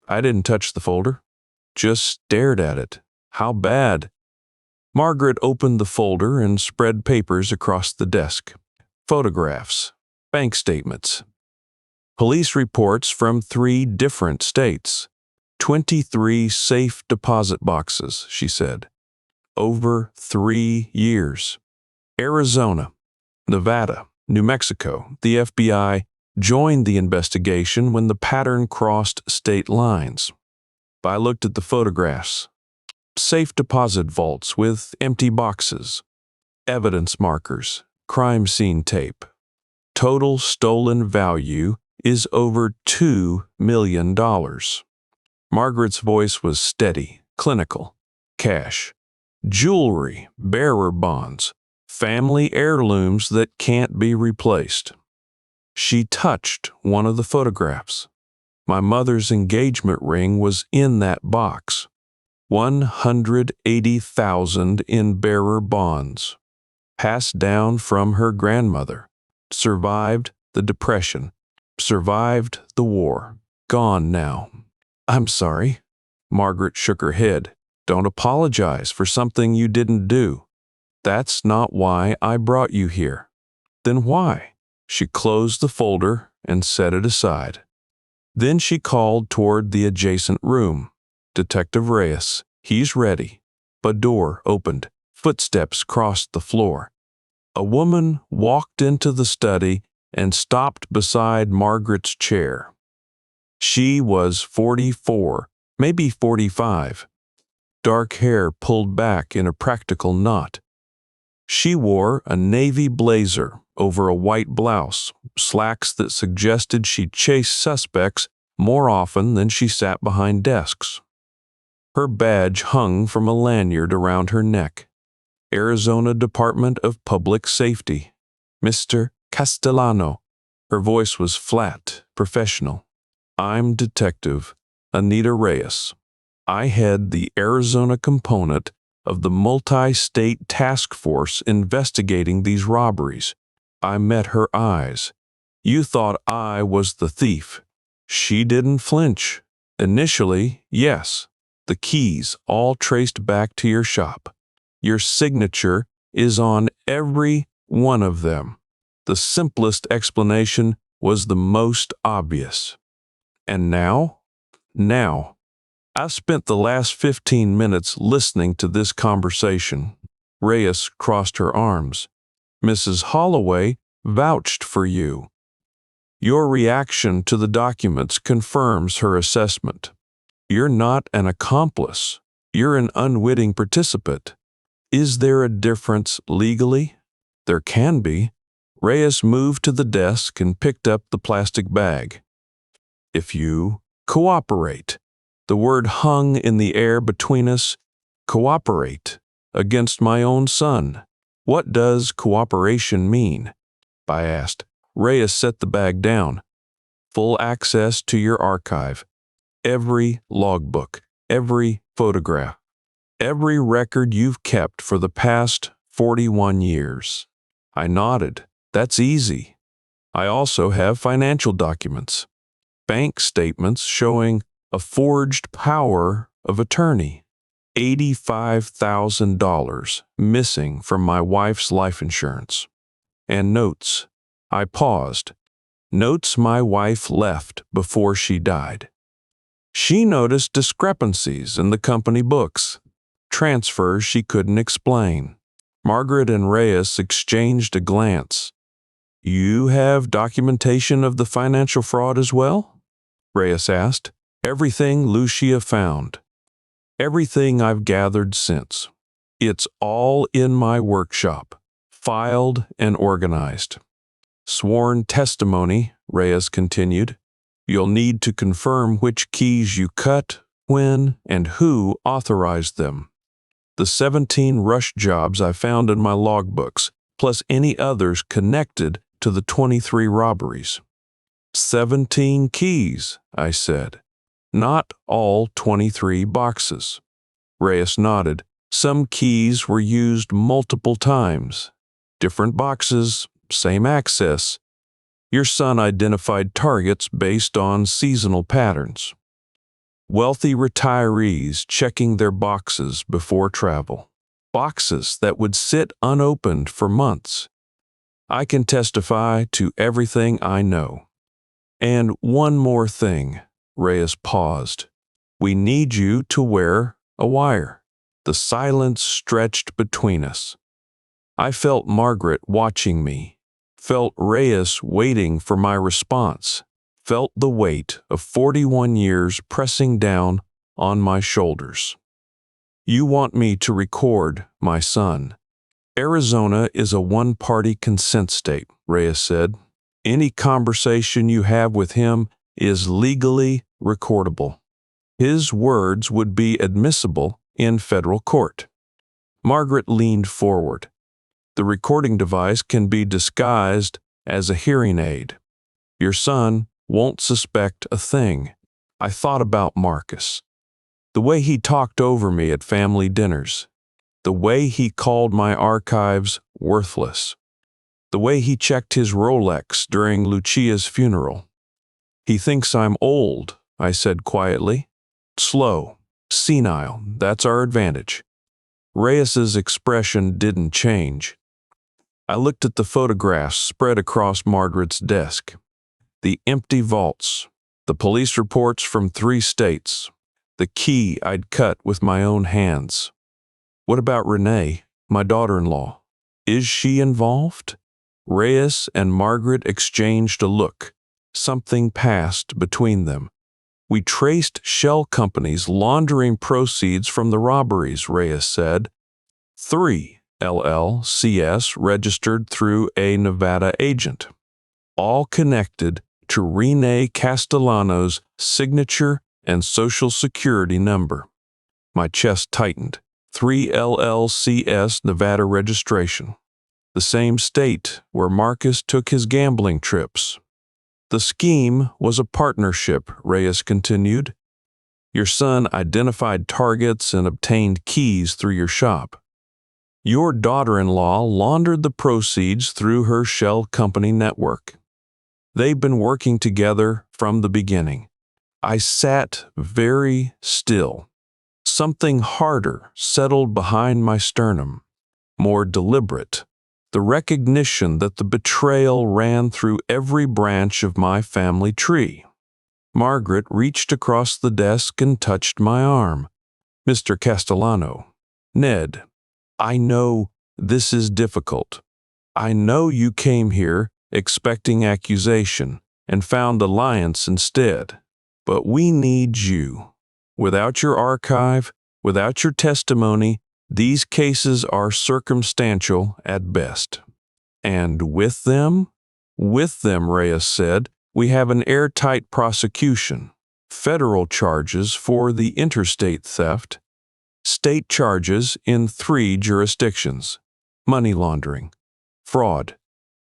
I didn't touch the folder. Just stared at it. How bad? Margaret opened the folder and spread papers across the desk. Photographs, bank statements, police reports from 3 different states, 23 safe deposit boxes, she said. Over 3 years. Arizona, Nevada, New Mexico, the FBI joined the investigation when the pattern crossed state lines. I looked at the photographs. Safe deposit vaults with empty boxes. Evidence markers. Crime scene tape. Total stolen value is over $2 million. Margaret's voice was steady, clinical. Cash. Jewelry, bearer bonds, family heirlooms that can't be replaced. She touched one of the photographs. My mother's engagement ring was in that box. 180,000 in bearer bonds. Passed down from her grandmother. Survived the Depression. Survived the war. Gone now. I'm sorry. Margaret shook her head. Don't apologize for something you didn't do. That's not why I brought you here. Then why? She closed the folder and set it aside. Then she called toward the adjacent room. Detective Reyes, he's ready. A door opened. Footsteps crossed the floor. A woman walked into the study and stopped beside Margaret's chair. She was 44, maybe 45. Dark hair pulled back in a practical knot. She wore a navy blazer over a white blouse, slacks that suggested she chased suspects more often than she sat behind desks. Her badge hung from a lanyard around her neck. Arizona Department of Public Safety. Mr. Castellano. Her voice was flat, professional. I'm Detective Anita Reyes. I head the Arizona component of the multi-state task force investigating these robberies. I met her eyes. You thought I was the thief. She didn't flinch. Initially, yes. The keys all traced back to your shop. Your signature is on every one of them. The simplest explanation was the most obvious. And now? Now. I've spent the last 15 minutes listening to this conversation. Reyes crossed her arms. Mrs. Holloway vouched for you. Your reaction to the documents confirms her assessment. You're not an accomplice. You're an unwitting participant. Is there a difference legally? There can be. Reyes moved to the desk and picked up the plastic bag. If you cooperate. The word hung in the air between us. Cooperate. Against my own son. What does cooperation mean? I asked. Reyes set the bag down. Full access to your archive. Every logbook. Every photograph. Every record you've kept for the past 41 years. I nodded. That's easy. I also have financial documents. Bank statements showing a forged power of attorney. $85,000 missing from my wife's life insurance. And notes. I paused. Notes my wife left before she died. She noticed discrepancies in the company books. Transfers she couldn't explain. Margaret and Reyes exchanged a glance. You have documentation of the financial fraud as well? Reyes asked. Everything Lucia found. Everything I've gathered since. It's all in my workshop, filed and organized. Sworn testimony, Reyes continued. You'll need to confirm which keys you cut, when, and who authorized them. The 17 rush jobs I found in my logbooks, plus any others connected to the 23 robberies. 17 keys, I said. Not all 23 boxes. Reyes nodded. Some keys were used multiple times. Different boxes, same access. Your son identified targets based on seasonal patterns. Wealthy retirees checking their boxes before travel. Boxes that would sit unopened for months. I can testify to everything I know. And one more thing. Reyes paused. We need you to wear a wire. The silence stretched between us. I felt Margaret watching me, felt Reyes waiting for my response, felt the weight of 41 years pressing down on my shoulders. You want me to record my son. Arizona is a one-party consent state, Reyes said. Any conversation you have with him is legally recordable. His words would be admissible in federal court. Margaret leaned forward. The recording device can be disguised as a hearing aid. Your son won't suspect a thing. I thought about Marcus. The way he talked over me at family dinners. The way he called my archives worthless. The way he checked his Rolex during Lucia's funeral. He thinks I'm old, I said quietly. Slow, senile, that's our advantage. Reyes's expression didn't change. I looked at the photographs spread across Margaret's desk. The empty vaults, the police reports from 3 states, the key I'd cut with my own hands. What about Renee, my daughter-in-law? Is she involved? Reyes and Margaret exchanged a look. Something passed between them. We traced shell companies laundering proceeds from the robberies, Reyes said. 3 LLCs registered through a Nevada agent. All connected to Renee Castellano's signature and social security number. My chest tightened. 3 LLCs Nevada registration. The same state where Marcus took his gambling trips. The scheme was a partnership, Reyes continued. Your son identified targets and obtained keys through your shop. Your daughter-in-law laundered the proceeds through her shell company network. They've been working together from the beginning. I sat very still. Something harder settled behind my sternum, more deliberate. The recognition that the betrayal ran through every branch of my family tree. Margaret reached across the desk and touched my arm. Mr. Castellano, Ned, I know this is difficult. I know you came here expecting accusation and found alliance instead. But we need you. Without your archive, without your testimony, these cases are circumstantial at best. And with them, Reyes said, we have an airtight prosecution, federal charges for the interstate theft, state charges in 3 jurisdictions, money laundering, fraud.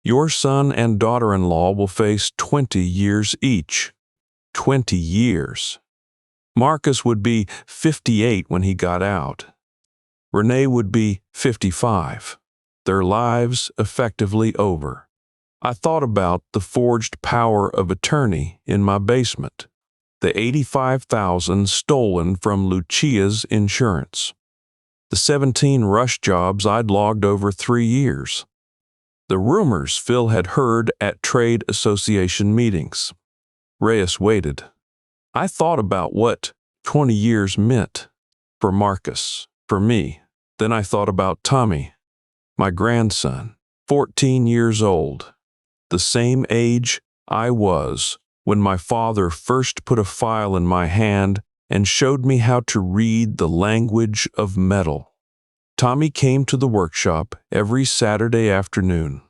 Your son and daughter-in-law will face 20 years each. 20 years. Marcus would be 58 when he got out. Renee would be 55. Their lives effectively over. I thought about the forged power of attorney in my basement, the $85,000 stolen from Lucia's insurance, the 17 rush jobs I'd logged over 3 years, the rumors Phil had heard at trade association meetings. Reyes waited. I thought about what 20 years meant for Marcus, for me. Then I thought about Tommy, my grandson, 14 years old, the same age I was when my father first put a file in my hand and showed me how to read the language of metal. Tommy came to the workshop every Saturday afternoon.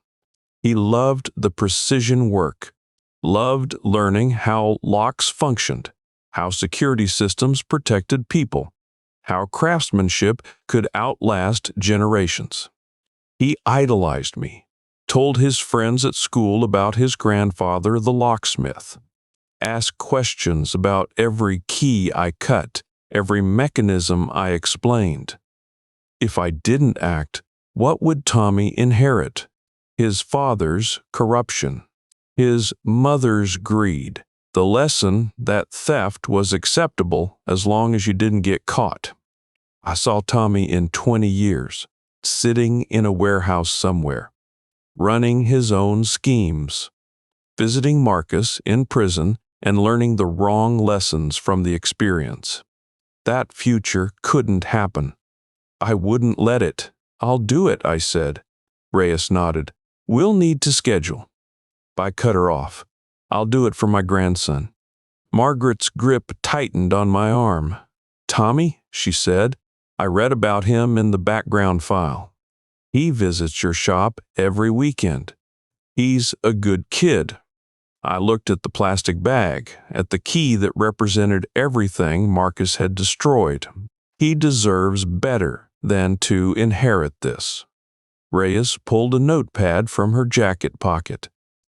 He loved the precision work, loved learning how locks functioned, how security systems protected people, how craftsmanship could outlast generations. He idolized me, told his friends at school about his grandfather, the locksmith, asked questions about every key I cut, every mechanism I explained. If I didn't act, what would Tommy inherit? His father's corruption, his mother's greed, the lesson that theft was acceptable as long as you didn't get caught. I saw Tommy in 20 years, sitting in a warehouse somewhere, running his own schemes, visiting Marcus in prison and learning the wrong lessons from the experience. That future couldn't happen. I wouldn't let it. I'll do it, I said. Reyes nodded. We'll need to schedule. I cut her off. I'll do it for my grandson. Margaret's grip tightened on my arm. Tommy, she said, I read about him in the background file. He visits your shop every weekend. He's a good kid. I looked at the plastic bag, at the key that represented everything Marcus had destroyed. He deserves better than to inherit this. Reyes pulled a notepad from her jacket pocket.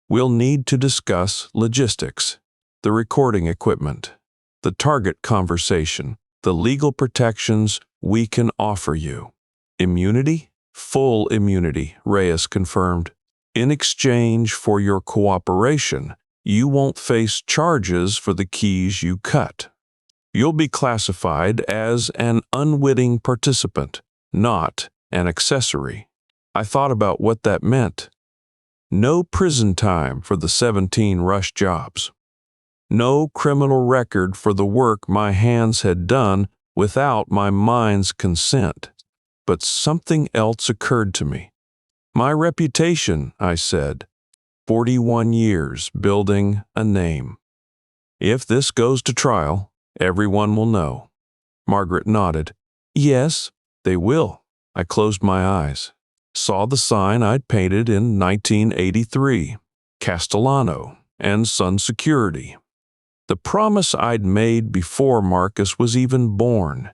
We'll need to discuss logistics, the recording equipment, The target conversation, the legal protections we can offer you. Immunity? Full immunity, Reyes confirmed. In exchange for your cooperation, you won't face charges for the keys you cut. You'll be classified as an unwitting participant, not an accessory. I thought about what that meant. No prison time for the 17 rush jobs. No criminal record for the work my hands had done without my mind's consent. But something else occurred to me. My reputation, I said. 41 years building a name. If this goes to trial, everyone will know. Margaret nodded. Yes, they will. I closed my eyes. Saw the sign I'd painted in 1983. Castellano and Sun Security. The promise I'd made before Marcus was even born.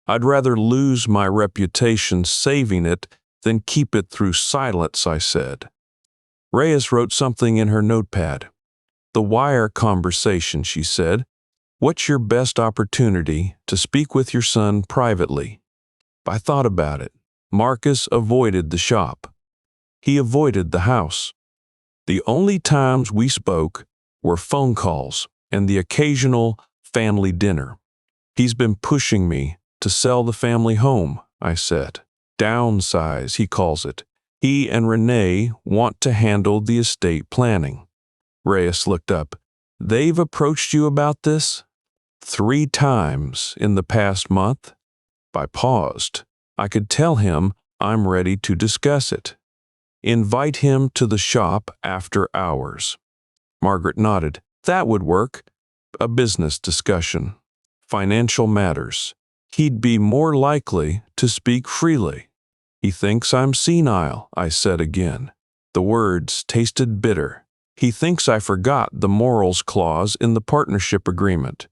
I'd rather lose my reputation saving it than keep it through silence, I said. Reyes wrote something in her notepad. The wire conversation, she said. What's your best opportunity to speak with your son privately? I thought about it. Marcus avoided the shop. He avoided the house. The only times we spoke were phone calls and the occasional family dinner. He's been pushing me to sell the family home, I said. Downsize, he calls it. He and Renee want to handle the estate planning. Reyes looked up. They've approached you about this? 3 times in the past month? I paused. I could tell him I'm ready to discuss it. Invite him to the shop after hours. Margaret nodded. That would work. A business discussion. Financial matters. He'd be more likely to speak freely. He thinks I'm senile, I said again. The words tasted bitter. He thinks I forgot the morals clause in the partnership agreement.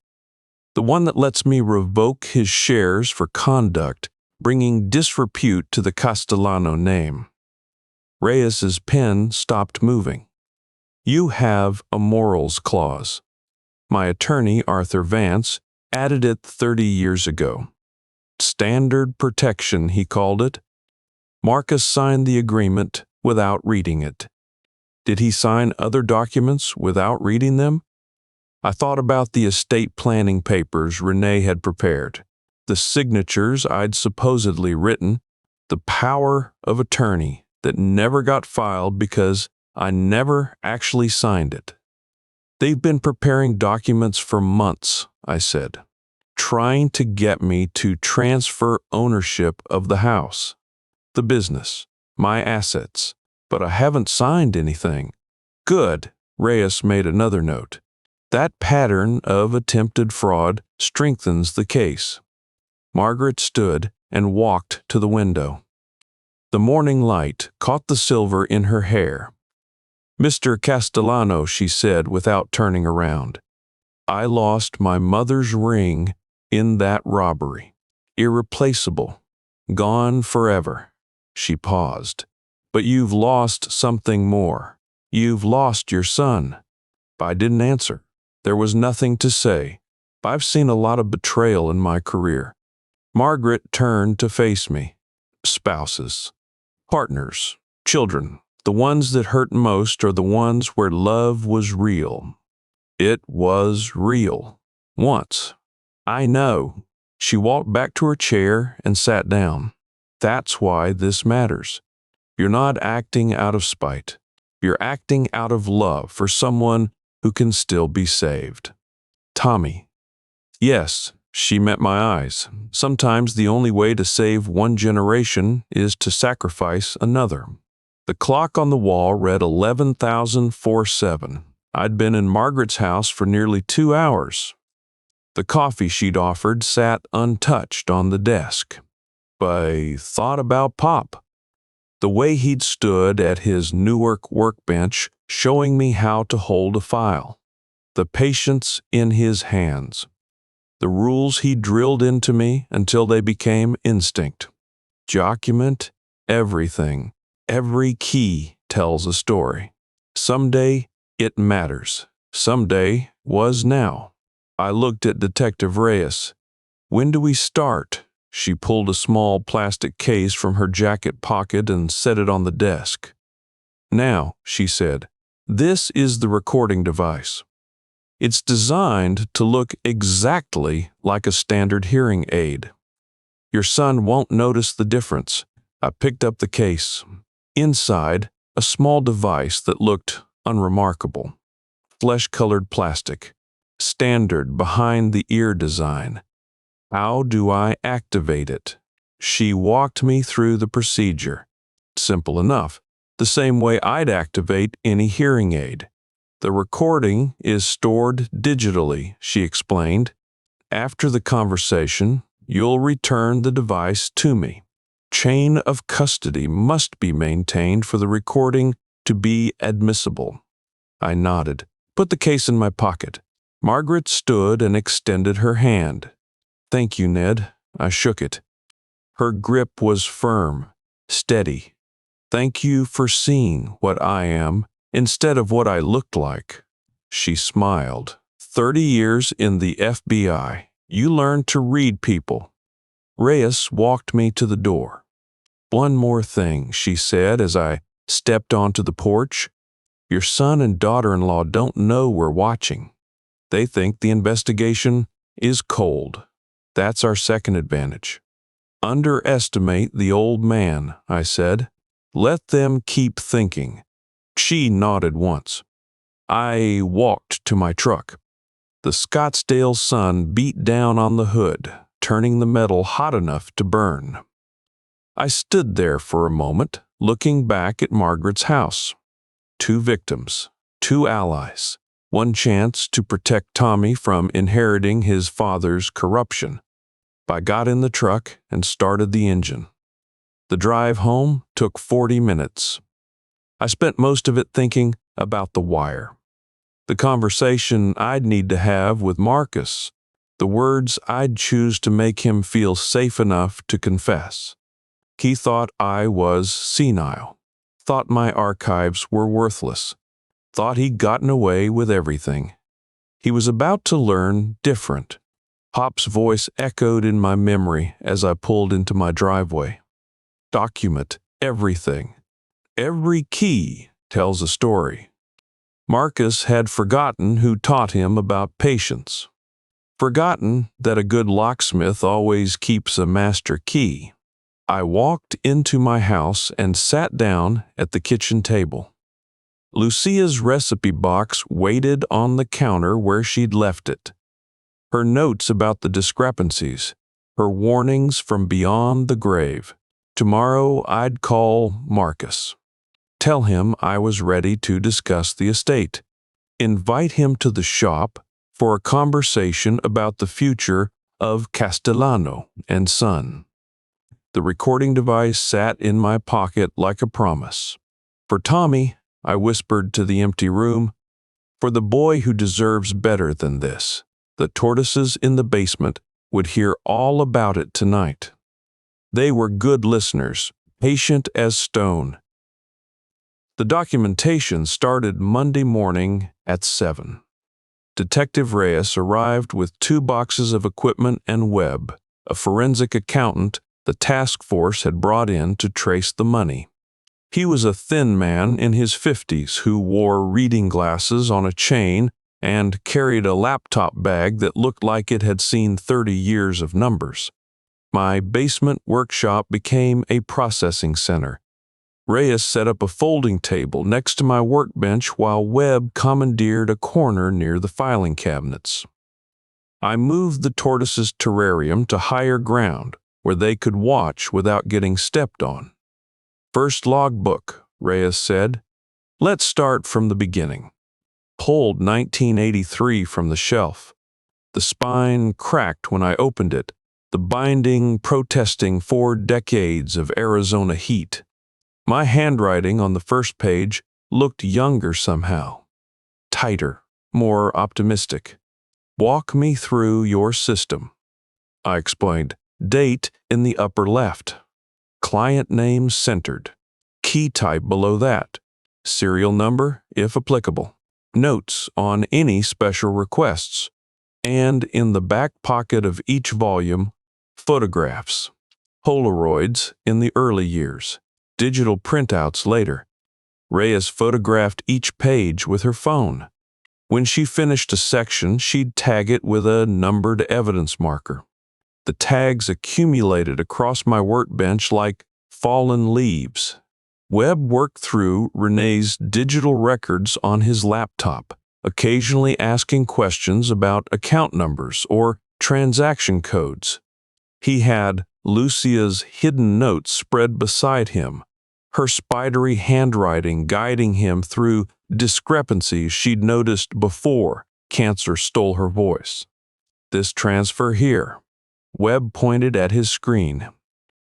The one that lets me revoke his shares for conduct, bringing disrepute to the Castellano name. Reyes's pen stopped moving. You have a morals clause. My attorney, Arthur Vance, added it 30 years ago. Standard protection, he called it. Marcus signed the agreement without reading it. Did he sign other documents without reading them? I thought about the estate planning papers Renee had prepared, the signatures I'd supposedly written, the power of attorney that never got filed because I never actually signed it. They've been preparing documents for months, I said, trying to get me to transfer ownership of the house, the business, my assets, but I haven't signed anything. Good, Reyes made another note. That pattern of attempted fraud strengthens the case. Margaret stood and walked to the window. The morning light caught the silver in her hair. Mr. Castellano, she said without turning around. I lost my mother's ring in that robbery. Irreplaceable. Gone forever. She paused. But you've lost something more. You've lost your son. I didn't answer. There was nothing to say. I've seen a lot of betrayal in my career. Margaret turned to face me. Spouses, partners, children. The ones that hurt most are the ones where love was real. It was real. Once. I know. She walked back to her chair and sat down. That's why this matters. You're not acting out of spite. You're acting out of love for someone who can still be saved. Tommy. Yes, she met my eyes. Sometimes the only way to save one generation is to sacrifice another. The clock on the wall read 11,047. I'd been in Margaret's house for nearly 2 hours. The coffee she'd offered sat untouched on the desk. I thought about Pop. The way he'd stood at his Newark workbench showing me how to hold a file. The patience in his hands. The rules he drilled into me until they became instinct. Document everything. Every key tells a story. Someday it matters. Someday was now. I looked at Detective Reyes. "When do we start?" She pulled a small plastic case from her jacket pocket and set it on the desk. "Now," she said, "this is the recording device. It's designed to look exactly like a standard hearing aid. Your son won't notice the difference." I picked up the case. Inside, a small device that looked unremarkable. Flesh-colored plastic. Standard behind-the-ear design. How do I activate it? She walked me through the procedure. Simple enough. The same way I'd activate any hearing aid. "The recording is stored digitally," she explained. "After the conversation, you'll return the device to me. Chain of custody must be maintained for the recording to be admissible." I nodded, put the case in my pocket. Margaret stood and extended her hand. "Thank you, Ned." I shook it. Her grip was firm, steady. "Thank you for seeing what I am instead of what I looked like." She smiled. 30 years in the FBI. You learn to read people." Reyes walked me to the door. "One more thing," she said as I stepped onto the porch. "Your son and daughter-in-law don't know we're watching. They think the investigation is cold. That's our second advantage." "Underestimate the old man," I said. "Let them keep thinking." She nodded once. I walked to my truck. The Scottsdale sun beat down on the hood, turning the metal hot enough to burn. I stood there for a moment, looking back at Margaret's house. 2 victims, 2 allies, 1 chance to protect Tommy from inheriting his father's corruption. I got in the truck and started the engine. The drive home took 40 minutes. I spent most of it thinking about the wire. The conversation I'd need to have with Marcus. The words I'd choose to make him feel safe enough to confess. He thought I was senile. Thought my archives were worthless. Thought he'd gotten away with everything. He was about to learn different. Pop's voice echoed in my memory as I pulled into my driveway. "Document everything. Every key tells a story." Marcus had forgotten who taught him about patience. Forgotten that a good locksmith always keeps a master key. I walked into my house and sat down at the kitchen table. Lucia's recipe box waited on the counter where she'd left it. Her notes about the discrepancies, her warnings from beyond the grave. Tomorrow I'd call Marcus. Tell him I was ready to discuss the estate. Invite him to the shop for a conversation about the future of Castellano and Son. The recording device sat in my pocket like a promise. For Tommy, I whispered to the empty room, for the boy who deserves better than this. The tortoises in the basement would hear all about it tonight. They were good listeners, patient as stone. The documentation started Monday morning at 7. Detective Reyes arrived with 2 boxes of equipment and web, a forensic accountant the task force had brought in to trace the money. He was a thin man in his 50s who wore reading glasses on a chain and carried a laptop bag that looked like it had seen 30 years of numbers. My basement workshop became a processing center. Reyes set up a folding table next to my workbench while Webb commandeered a corner near the filing cabinets. I moved the tortoises' terrarium to higher ground where they could watch without getting stepped on. "First logbook," Reyes said. "Let's start from the beginning." Pulled 1983 from the shelf. The spine cracked when I opened it, the binding protesting 4 decades of Arizona heat. My handwriting on the first page looked younger somehow. Tighter, more optimistic. "Walk me through your system," I explained. Date in the upper left. Client name centered. Key type below that. Serial number, if applicable. Notes on any special requests. And in the back pocket of each volume, photographs. Polaroids in the early years, digital printouts later. Reyes photographed each page with her phone. When she finished a section, she'd tag it with a numbered evidence marker. The tags accumulated across my workbench like fallen leaves. Webb worked through Renee's digital records on his laptop, occasionally asking questions about account numbers or transaction codes. He had Lucia's hidden notes spread beside him, her spidery handwriting guiding him through discrepancies she'd noticed before cancer stole her voice. This transfer here. Webb pointed at his screen.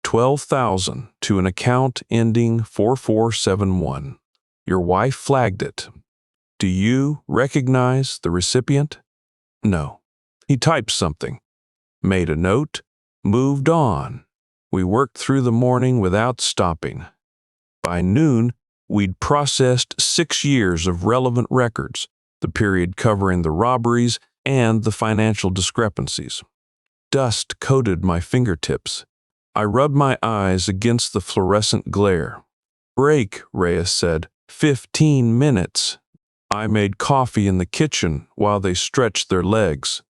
12,000 to an account ending 4471. Your wife flagged it. Do you recognize the recipient? No. He typed something, made a note, moved on. We worked through the morning without stopping. By noon, we'd processed 6 years of relevant records, the period covering the robberies and the financial discrepancies. Dust coated my fingertips. I rubbed my eyes against the fluorescent glare. Break, Reyes said. 15 minutes. I made coffee in the kitchen while they stretched their legs.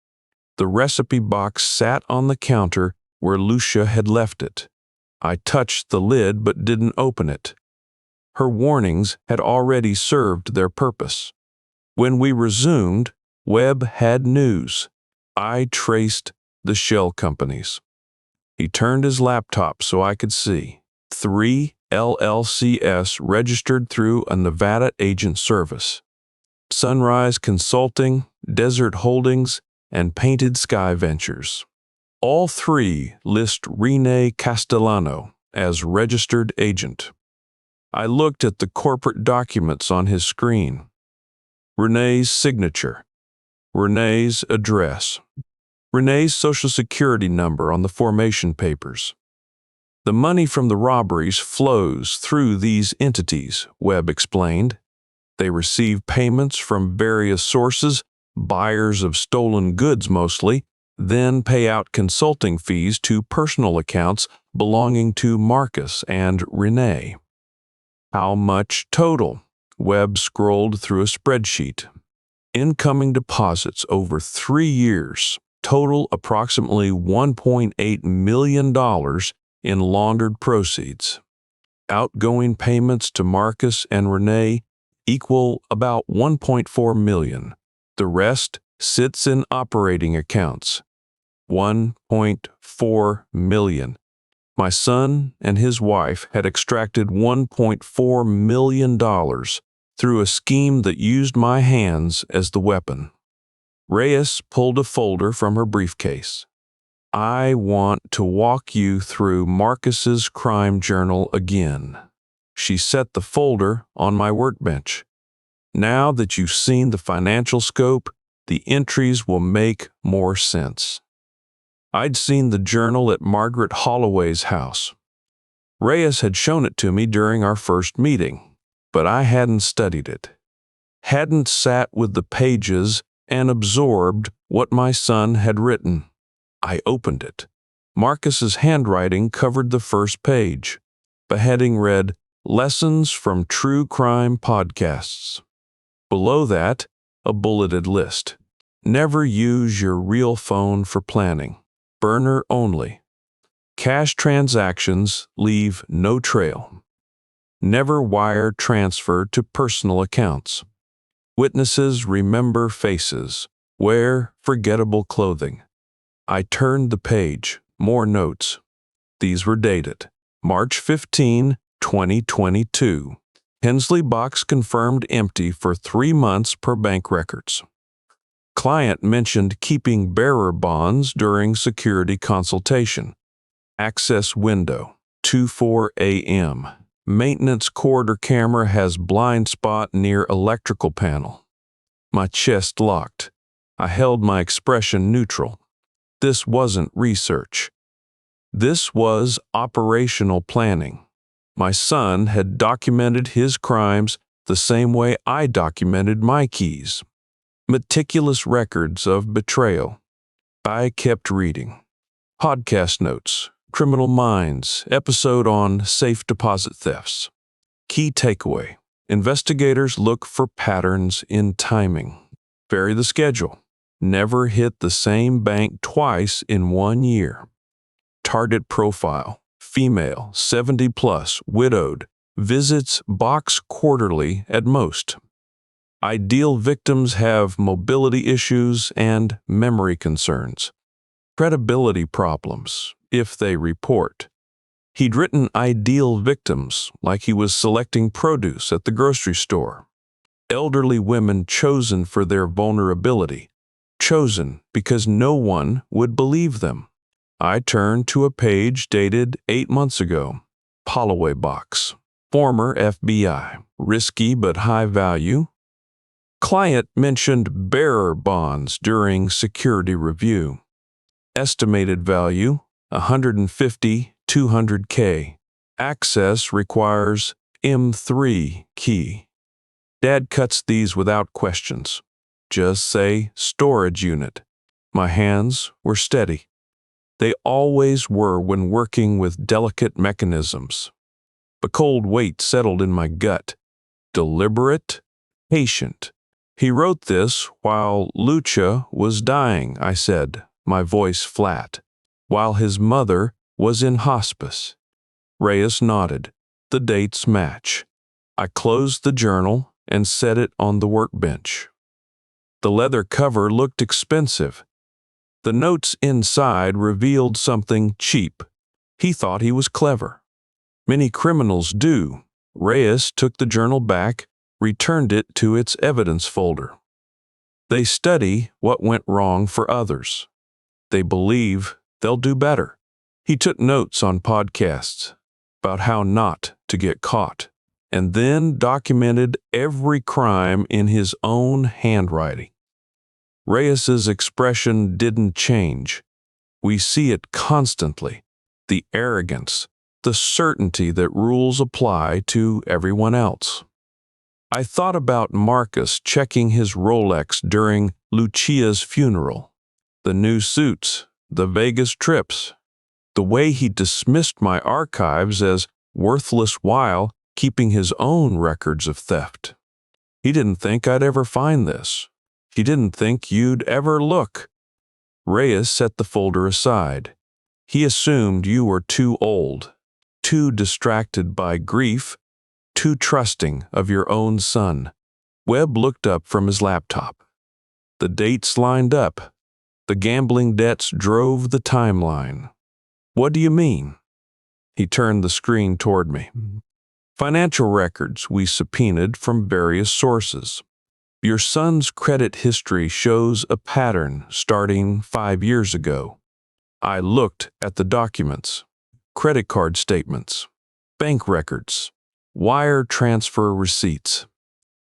The recipe box sat on the counter where Lucia had left it. I touched the lid but didn't open it. Her warnings had already served their purpose. When we resumed, Webb had news. I traced the shell companies. He turned his laptop so I could see. 3 LLCs registered through a Nevada agent service. Sunrise Consulting, Desert Holdings, and Painted Sky Ventures. All 3 list Ned Castellano as registered agent. I looked at the corporate documents on his screen. Renee's signature. Renee's address. Renee's Social Security number on the formation papers. The money from the robberies flows through these entities, Webb explained. They receive payments from various sources, buyers of stolen goods mostly, then pay out consulting fees to personal accounts belonging to Marcus and Renee. How much total? Webb scrolled through a spreadsheet. Incoming deposits over 3 years. Total approximately $1.8 million in laundered proceeds. Outgoing payments to Marcus and Renee equal about $1.4 million. The rest sits in operating accounts. $1.4 million. My son and his wife had extracted $1.4 million through a scheme that used my hands as the weapon. Reyes pulled a folder from her briefcase. I want to walk you through Marcus's crime journal again. She set the folder on my workbench. Now that you've seen the financial scope, the entries will make more sense. I'd seen the journal at Margaret Holloway's house. Reyes had shown it to me during our first meeting, but I hadn't studied it. Hadn't sat with the pages and absorbed what my son had written. I opened it. Marcus's handwriting covered the first page. The heading read, Lessons from True Crime Podcasts. Below that, a bulleted list. Never use your real phone for planning. Burner only. Cash transactions leave no trail. Never wire transfer to personal accounts. Witnesses remember faces. Wear forgettable clothing. I turned the page. More notes. These were dated. March 15, 2022. Hensley box confirmed empty for 3 months per bank records. Client mentioned keeping bearer bonds during security consultation. Access window. 2:04 a.m. Maintenance corridor camera has blind spot near electrical panel. My chest locked. I held my expression neutral. This wasn't research. This was operational planning. My son had documented his crimes the same way I documented my keys. Meticulous records of betrayal. I kept reading. Podcast notes. Criminal Minds. Episode on safe deposit thefts. Key takeaway. Investigators look for patterns in timing. Vary the schedule. Never hit the same bank twice in 1 year. Target profile. Female, 70 plus, widowed. Visits box quarterly at most. Ideal victims have mobility issues and memory concerns. Credibility problems, if they report. He'd written ideal victims like he was selecting produce at the grocery store. Elderly women chosen for their vulnerability. Chosen because no one would believe them. I turned to a page dated 8 months ago. Holloway box. Former FBI. Risky but high value. Client mentioned bearer bonds during security review. Estimated value, $150-200K. Access requires M3 key. Dad cuts these without questions. Just say storage unit. My hands were steady. They always were when working with delicate mechanisms. A cold weight settled in my gut. Deliberate, patient. He wrote this while Lucia was dying, I said, my voice flat, while his mother was in hospice. Reyes nodded. The dates match. I closed the journal and set it on the workbench. The leather cover looked expensive. The notes inside revealed something cheap. He thought he was clever. Many criminals do. Reyes took the journal back, returned it to its evidence folder. They study what went wrong for others. They believe they'll do better. He took notes on podcasts about how not to get caught, and then documented every crime in his own handwriting. Reyes's expression didn't change. We see it constantly. The arrogance, the certainty that rules apply to everyone else. I thought about Marcus checking his Rolex during Lucia's funeral, the new suits, the Vegas trips, the way he dismissed my archives as worthless while keeping his own records of theft. He didn't think I'd ever find this. He didn't think you'd ever look. Reyes set the folder aside. He assumed you were too old, too distracted by grief, too trusting of your own son. Webb looked up from his laptop. The dates lined up. The gambling debts drove the timeline. What do you mean? He turned the screen toward me. Financial records we subpoenaed from various sources. Your son's credit history shows a pattern starting 5 years ago. I looked at the documents. Credit card statements, bank records, wire transfer receipts.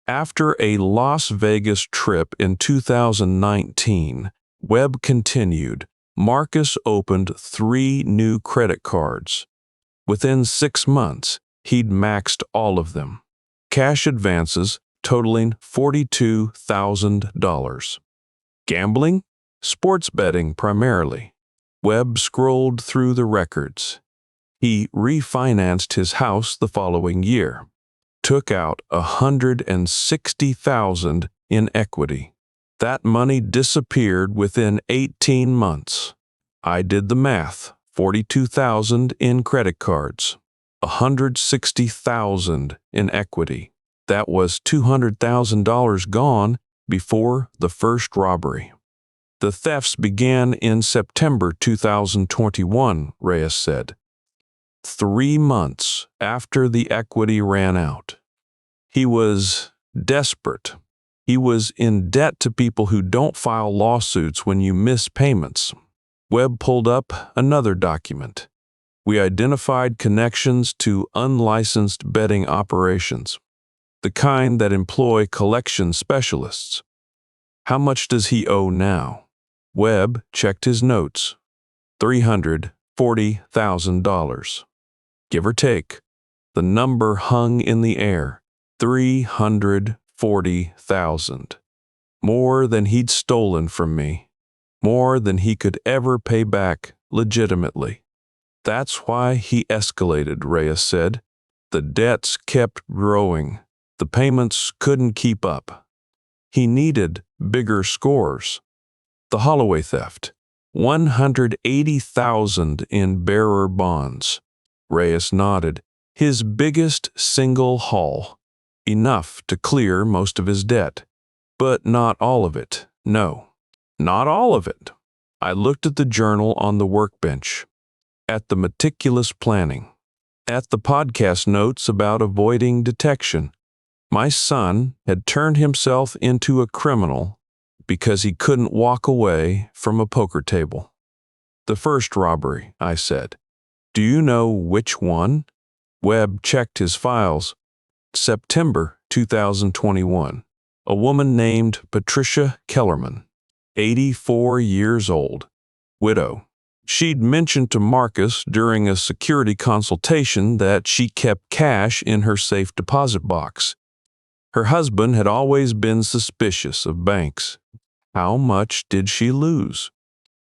After a Las Vegas trip in 2019, Webb continued, Marcus opened 3 new credit cards. Within 6 months, he'd maxed all of them. Cash advances totaling $42,000. Gambling? Sports betting primarily. Webb scrolled through the records. He refinanced his house the following year, took out $160,000 in equity. That money disappeared within 18 months. I did the math, $42,000 in credit cards, $160,000 in equity. That was $200,000 gone before the first robbery. The thefts began in September 2021, Reyes said. 3 months after the equity ran out. He was desperate. He was in debt to people who don't file lawsuits when you miss payments. Webb pulled up another document. We identified connections to unlicensed betting operations, the kind that employ collection specialists. How much does he owe now? Webb checked his notes. $340,000. Give or take. The number hung in the air. $340,000. More than he'd stolen from me. More than he could ever pay back legitimately. That's why he escalated, Reyes said. The debts kept growing. The payments couldn't keep up. He needed bigger scores. The Holloway theft. $180,000 in bearer bonds. Reyes nodded. His biggest single haul. Enough to clear most of his debt. But not all of it. No, not all of it. I looked at the journal on the workbench. At the meticulous planning. At the podcast notes about avoiding detection. My son had turned himself into a criminal because he couldn't walk away from a poker table. The first robbery, I said. Do you know which one? Webb checked his files. September 2021. A woman named Patricia Kellerman, 84 years old, widow. She'd mentioned to Marcus during a security consultation that she kept cash in her safe deposit box. Her husband had always been suspicious of banks. How much did she lose?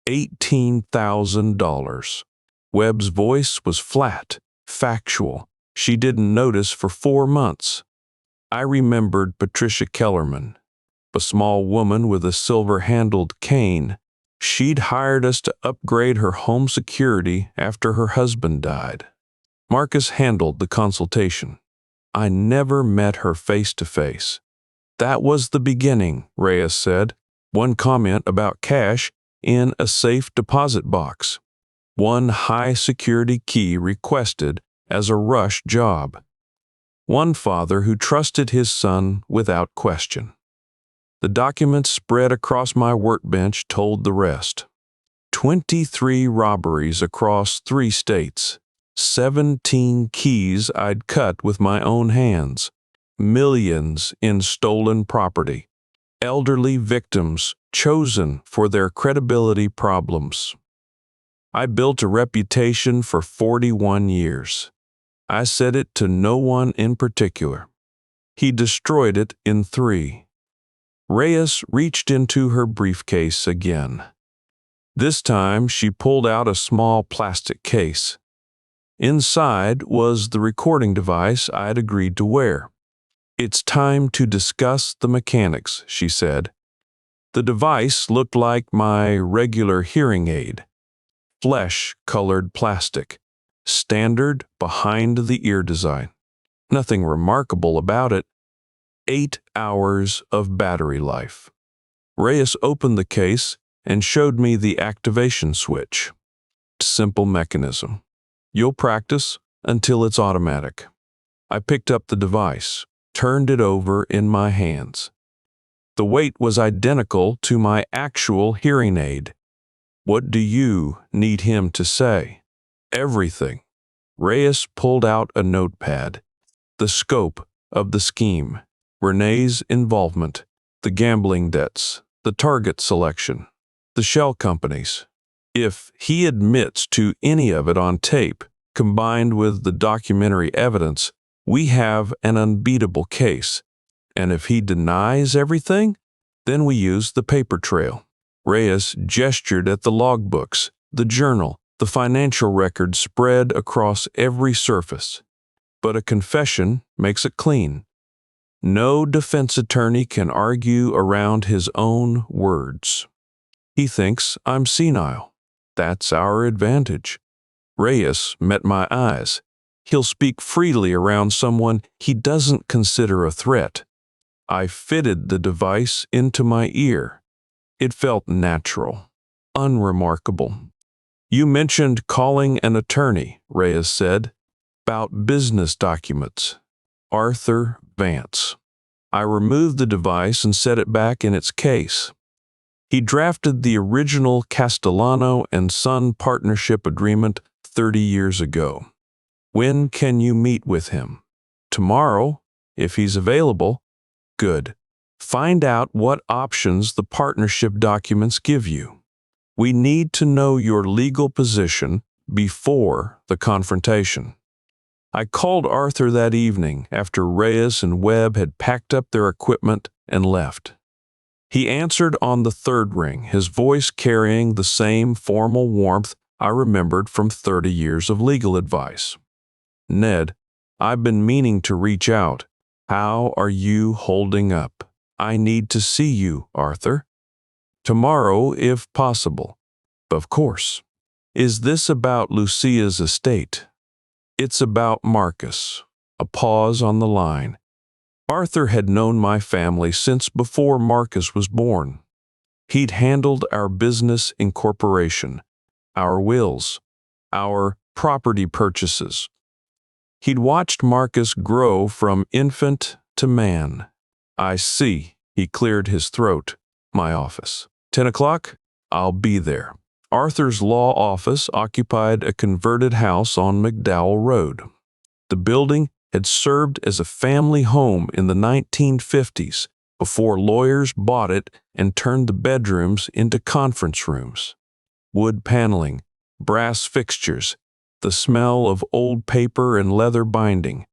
$18,000. Webb's voice was flat, factual. She didn't notice for 4 months. I remembered Patricia Kellerman, a small woman with a silver-handled cane. She'd hired us to upgrade her home security after her husband died. Marcus handled the consultation. I never met her face to face. That was the beginning, Reyes said. One comment about cash in a safe deposit box. One high-security key requested as a rush job. One father who trusted his son without question. The documents spread across my workbench told the rest. 23 robberies across 3 states. 17 keys I'd cut with my own hands. Millions in stolen property. Elderly victims chosen for their credibility problems. I built a reputation for 41 years. I said it to no one in particular. He destroyed it in 3. Reyes reached into her briefcase again. This time she pulled out a small plastic case. Inside was the recording device I'd agreed to wear. It's time to discuss the mechanics, she said. The device looked like my regular hearing aid. Flesh-colored plastic. Standard behind-the-ear design. Nothing remarkable about it. 8 hours of battery life. Reyes opened the case and showed me the activation switch. Simple mechanism. You'll practice until it's automatic. I picked up the device, turned it over in my hands. The weight was identical to my actual hearing aid. What do you need him to say? Everything. Reyes pulled out a notepad. The scope of the scheme. Renee's involvement. The gambling debts. The target selection. The shell companies. If he admits to any of it on tape, combined with the documentary evidence, we have an unbeatable case. And if he denies everything, then we use the paper trail. Reyes gestured at the logbooks, the journal, the financial record spread across every surface. But a confession makes it clean. No defense attorney can argue around his own words. He thinks I'm senile. That's our advantage. Reyes met my eyes. He'll speak freely around someone he doesn't consider a threat. I fitted the device into my ear. It felt natural, unremarkable. You mentioned calling an attorney, Reyes said, about business documents. Arthur Vance. I removed the device and set it back in its case. He drafted the original Castellano and Son partnership agreement 30 years ago. When can you meet with him? Tomorrow, if he's available. Good. Find out what options the partnership documents give you. We need to know your legal position before the confrontation. I called Arthur that evening after Reyes and Webb had packed up their equipment and left. He answered on the third ring, his voice carrying the same formal warmth I remembered from 30 years of legal advice. "Ned, I've been meaning to reach out. How are you holding up? I need to see you, Arthur. Tomorrow, if possible." "Of course." "Is this about Lucia's estate?" "It's about Marcus." A pause on the line. Arthur had known my family since before Marcus was born. He'd handled our business incorporation, our wills, our property purchases. He'd watched Marcus grow from infant to man. "I see." He cleared his throat. "My office. 10 o'clock? I'll be there." Arthur's law office occupied a converted house on McDowell Road. The building had served as a family home in the 1950s before lawyers bought it and turned the bedrooms into conference rooms. Wood paneling, brass fixtures, the smell of old paper and leather binding.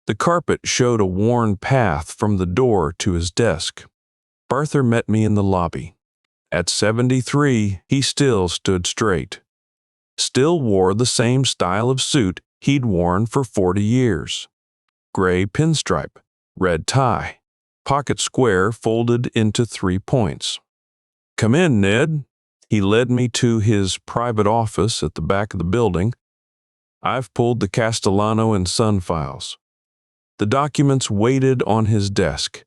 The carpet showed a worn path from the door to his desk. Arthur met me in the lobby. At 73, he still stood straight. Still wore the same style of suit he'd worn for 40 years. Gray pinstripe, red tie, pocket square folded into 3 points. "Come in, Ned." He led me to his private office at the back of the building. "I've pulled the Castellano and Son files." The documents waited on his desk.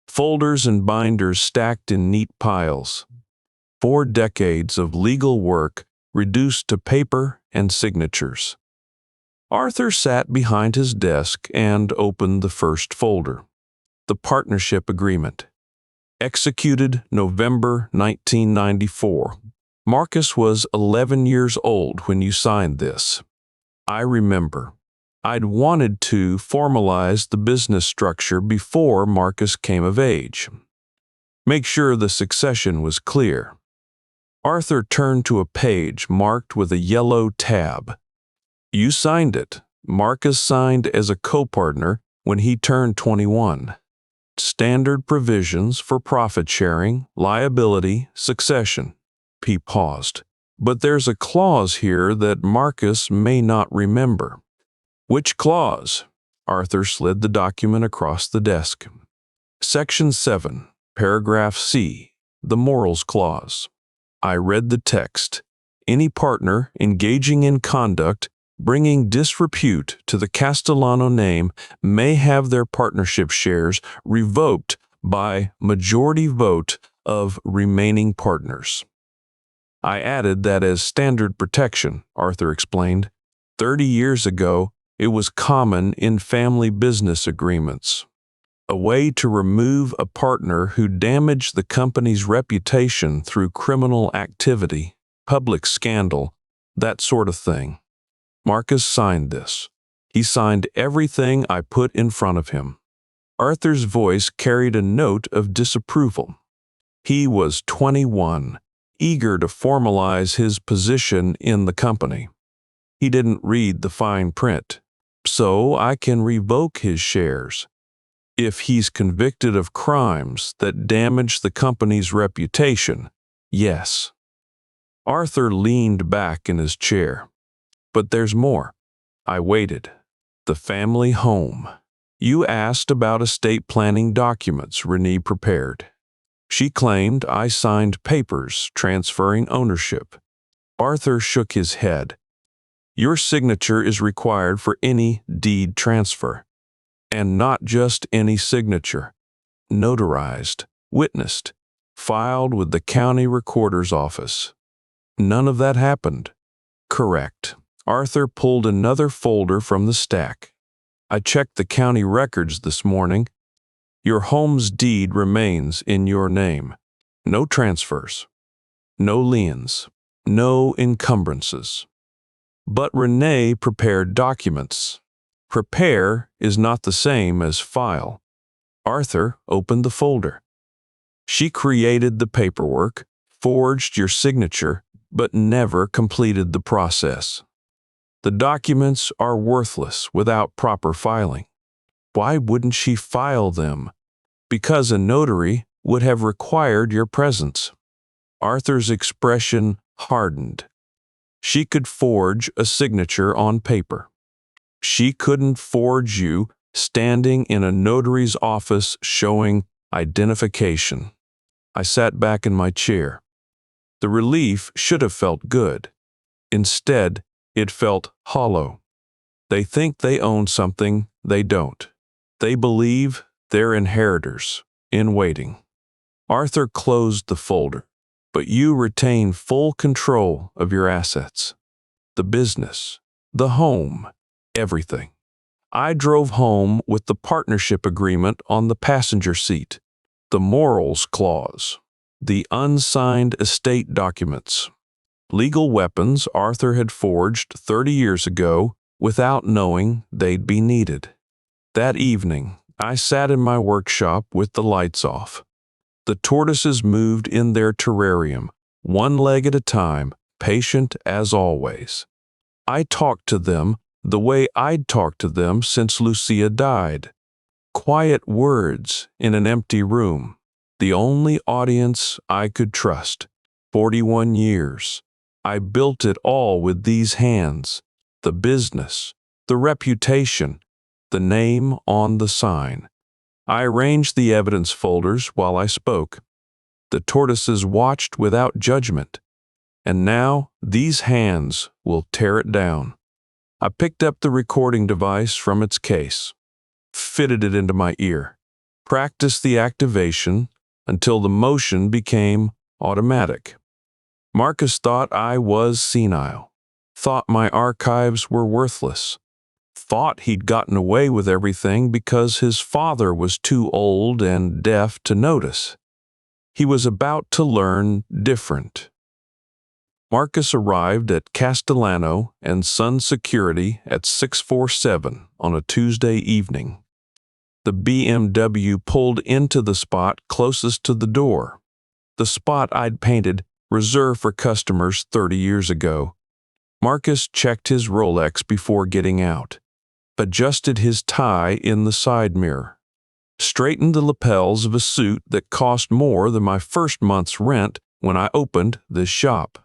Folders and binders stacked in neat piles. 4 decades of legal work reduced to paper and signatures. Arthur sat behind his desk and opened the first folder. The partnership agreement. Executed November 1994. Marcus was 11 years old when you signed this. I remember. I'd wanted to formalize the business structure before Marcus came of age. Make sure the succession was clear. Arthur turned to a page marked with a yellow tab. "You signed it." Marcus signed as a co-partner when he turned 21. "Standard provisions for profit sharing, liability, succession." He paused. "But there's a clause here that Marcus may not remember." "Which clause?" Arthur slid the document across the desk. "Section 7, paragraph C, the morals clause." I read the text. "Any partner engaging in conduct bringing disrepute to the Castellano name may have their partnership shares revoked by majority vote of remaining partners." I added that as standard protection, Arthur explained. 30 years ago, it was common in family business agreements. A way to remove a partner who damaged the company's reputation through criminal activity, public scandal, that sort of thing. Marcus signed this. He signed everything I put in front of him. Arthur's voice carried a note of disapproval. He was 21, eager to formalize his position in the company. He didn't read the fine print. "So I can revoke his shares. If he's convicted of crimes that damage the company's reputation, yes." Arthur leaned back in his chair. "But there's more." I waited. "The family home. You asked about estate planning documents Renee prepared. She claimed I signed papers transferring ownership." Arthur shook his head. "Your signature is required for any deed transfer. And not just any signature. Notarized, witnessed, filed with the county recorder's office." "None of that happened." "Correct." Arthur pulled another folder from the stack. "I checked the county records this morning. Your home's deed remains in your name. No transfers. No liens. No encumbrances. But Renee prepared documents. Prepare is not the same as file." Arthur opened the folder. "She created the paperwork, forged your signature, but never completed the process. The documents are worthless without proper filing." "Why wouldn't she file them?" "Because a notary, would have required your presence. Arthur's expression hardened. She could forge a signature on paper. She couldn't forge you standing in a notary's office showing identification. I sat back in my chair. The relief should have felt good. Instead, it felt hollow. They think they own something they don't. They believe they're inheritors in waiting. Arthur closed the folder, but you retain full control of your assets. The business, the home, everything. I drove home with the partnership agreement on the passenger seat, the morals clause, the unsigned estate documents. Legal weapons Arthur had forged 30 years ago without knowing they'd be needed. That evening, I sat in my workshop with the lights off. The tortoises moved in their terrarium, one leg at a time, patient as always. I talked to them the way I'd talked to them since Lucia died. Quiet words in an empty room. The only audience I could trust. 41 years. I built it all with these hands. The business, the reputation, the name on the sign. I arranged the evidence folders while I spoke. The tortoises watched without judgment. And now these hands will tear it down. I picked up the recording device from its case, fitted it into my ear, practiced the activation until the motion became automatic. Marcus thought I was senile, thought my archives were worthless, thought he'd gotten away with everything because his father was too old and deaf to notice. He was about to learn different. Marcus arrived at Castellano and Son Security at 647 on a Tuesday evening. The BMW pulled into the spot closest to the door, the spot I'd painted reserved for customers 30 years ago. Marcus checked his Rolex before getting out, adjusted his tie in the side mirror, straightened the lapels of a suit that cost more than my first month's rent when I opened this shop.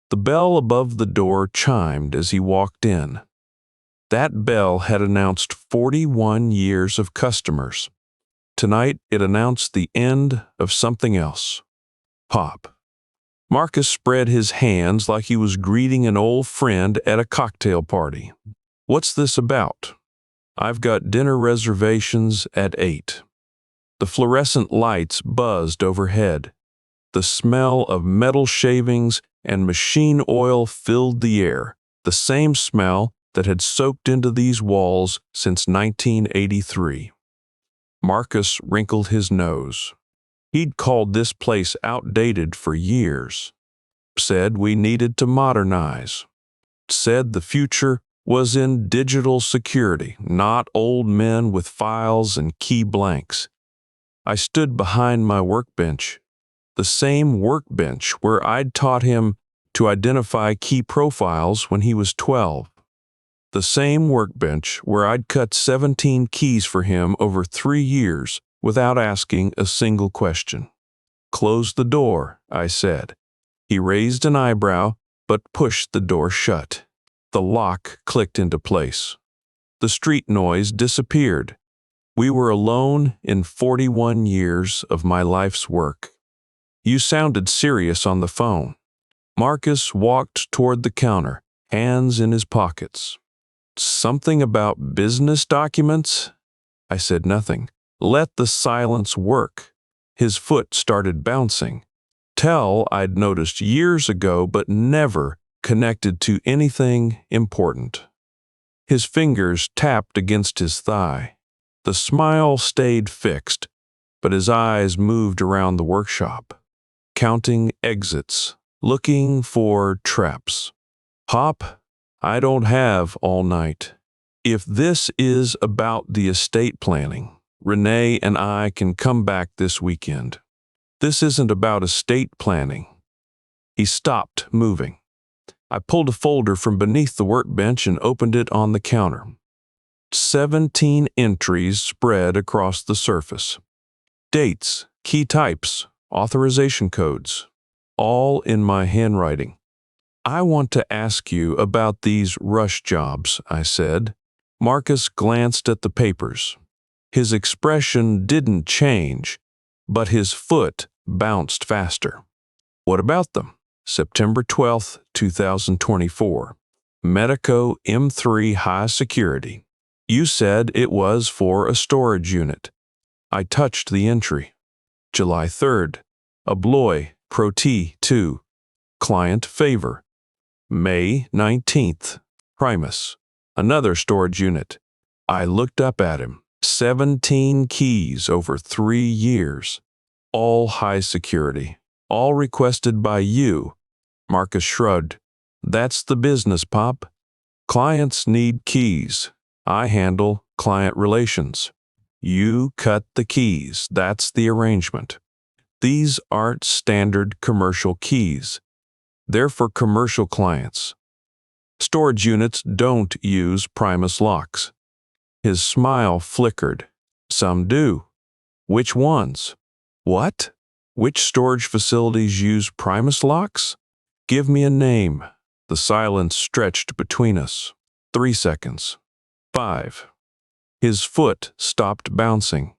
The bell above the door chimed as he walked in. That bell had announced 41 years of customers. Tonight it announced the end of something else. Pop. Marcus spread his hands like he was greeting an old friend at a cocktail party. What's this about? I've got dinner reservations at 8. The fluorescent lights buzzed overhead. The smell of metal shavings and machine oil filled the air, the same smell that had soaked into these walls since 1983. Marcus wrinkled his nose. He'd called this place outdated for years. Said we needed to modernize. Said the future was in digital security, not old men with files and key blanks. I stood behind my workbench, the same workbench where I'd taught him to identify key profiles when he was 12. The same workbench where I'd cut 17 keys for him over 3 years without asking a single question. Close the door, I said. He raised an eyebrow, but pushed the door shut. The lock clicked into place. The street noise disappeared. We were alone in 41 years of my life's work. You sounded serious on the phone. Marcus walked toward the counter, hands in his pockets. Something about business documents? I said nothing. Let the silence work. His foot started bouncing. Tell I'd noticed years ago but never connected to anything important. His fingers tapped against his thigh. The smile stayed fixed, but his eyes moved around the workshop, counting exits, looking for traps. Pop, I don't have all night. If this is about the estate planning, Renee and I can come back this weekend. This isn't about estate planning. He stopped moving. I pulled a folder from beneath the workbench and opened it on the counter. 17 entries spread across the surface. dates, key types, authorization codes, all in my handwriting. I want to ask you about these rush jobs, I said. Marcus glanced at the papers. His expression didn't change, but his foot bounced faster. What about them? September 12th, 2024. Medico M3 High Security. You said it was for a storage unit. I touched the entry. July 3rd. Abloy Pro T2. Client favor. May 19th. Primus. Another storage unit. I looked up at him. 17 keys over 3 years. All high security. All requested by you. Marcus shrugged. That's the business, Pop. Clients need keys. I handle client relations. You cut the keys. That's the arrangement. These aren't standard commercial keys. They're for commercial clients. Storage units don't use Primus locks. His smile flickered. Some do. Which ones? What? Which storage facilities use Primus locks? Give me a name. The silence stretched between us. 3 seconds. 5. His foot stopped bouncing.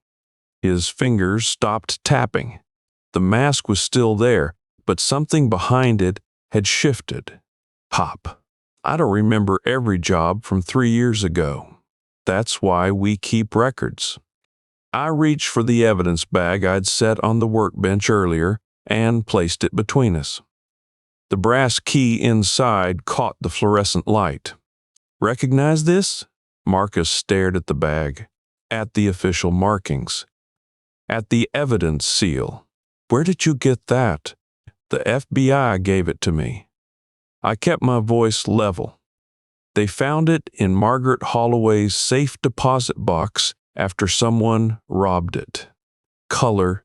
His fingers stopped tapping. The mask was still there, but something behind it had shifted. Pop. I don't remember every job from 3 years ago. That's why we keep records. I reached for the evidence bag I'd set on the workbench earlier and placed it between us. The brass key inside caught the fluorescent light. Recognize this? Marcus stared at the bag, at the official markings, at the evidence seal. Where did you get that? The FBI gave it to me. I kept my voice level. They found it in Margaret Holloway's safe deposit box after someone robbed it. Color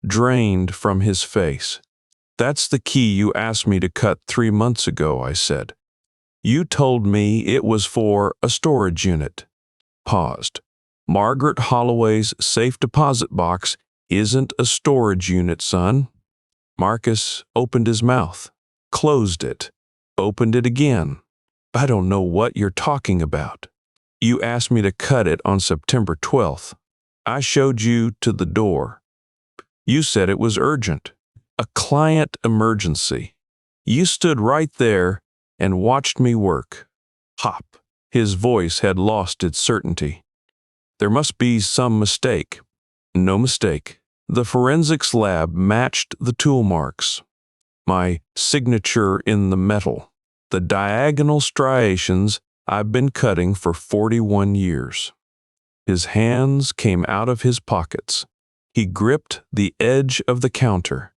drained from his face. That's the key you asked me to cut 3 months ago, I said. You told me it was for a storage unit. Paused. Margaret Holloway's safe deposit box isn't a storage unit, son. Marcus opened his mouth, closed it, opened it again. I don't know what you're talking about. You asked me to cut it on September 12th. I showed you to the door. You said it was urgent, a client emergency. You stood right there and watched me work. Hop. His voice had lost its certainty. There must be some mistake. No mistake. The forensics lab matched the tool marks. My signature in the metal. The diagonal striations I've been cutting for 41 years. His hands came out of his pockets. He gripped the edge of the counter.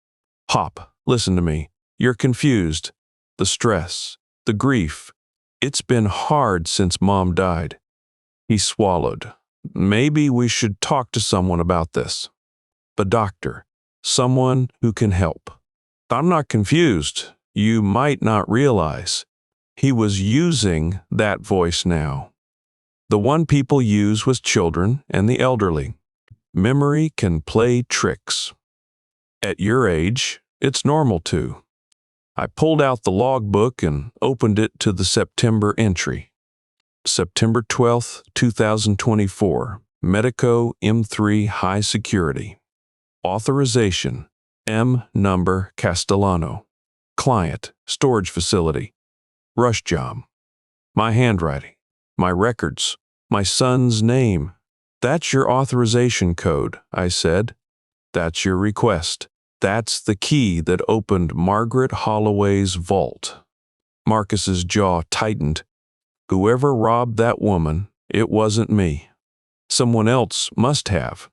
Hop, listen to me. You're confused. The stress, the grief. It's been hard since Mom died. He swallowed. Maybe we should talk to someone about this. A doctor. Someone who can help. I'm not confused. You might not realize. He was using that voice now. The one people use with children and the elderly. Memory can play tricks. At your age, it's normal to. I pulled out the logbook and opened it to the September entry. September 12th, 2024. Medico M3 High Security. Authorization. M. Number Castellano. Client. Storage facility. Rush job. My handwriting. My records. My son's name. That's your authorization code, I said. That's your request. That's the key that opened Margaret Holloway's vault. Marcus's jaw tightened. Whoever robbed that woman, it wasn't me. Someone else must have.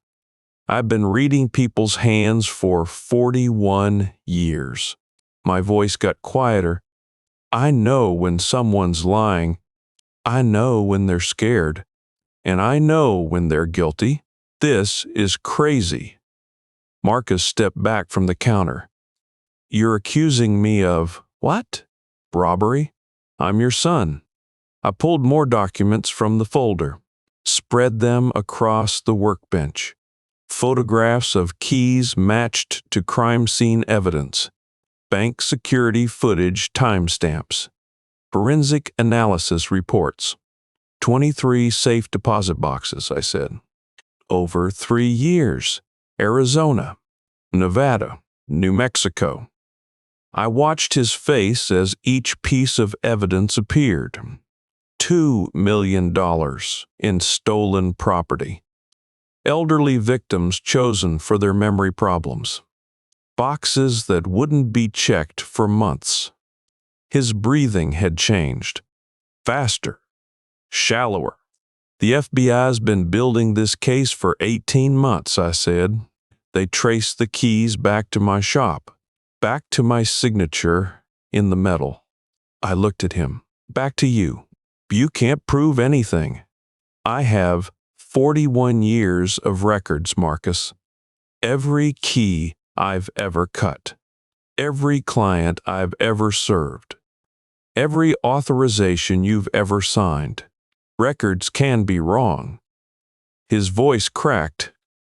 I've been reading people's hands for 41 years. My voice got quieter. I know when someone's lying. I know when they're scared. And I know when they're guilty. This is crazy. Marcus stepped back from the counter. You're accusing me of what? Robbery? I'm your son. I pulled more documents from the folder, spread them across the workbench. Photographs of keys matched to crime scene evidence. Bank security footage timestamps. Forensic analysis reports. 23 safe deposit boxes, I said. Over 3 years. Arizona, Nevada, New Mexico. I watched his face as each piece of evidence appeared. $2 million in stolen property. Elderly victims chosen for their memory problems. Boxes that wouldn't be checked for months. His breathing had changed. Faster. Shallower. The FBI's been building this case for 18 months, I said. They traced the keys back to my shop, back to my signature in the metal. I looked at him. Back to you. You can't prove anything. I have 41 years of records, Marcus. Every key I've ever cut. Every client I've ever served. Every authorization you've ever signed. Records can be wrong. His voice cracked.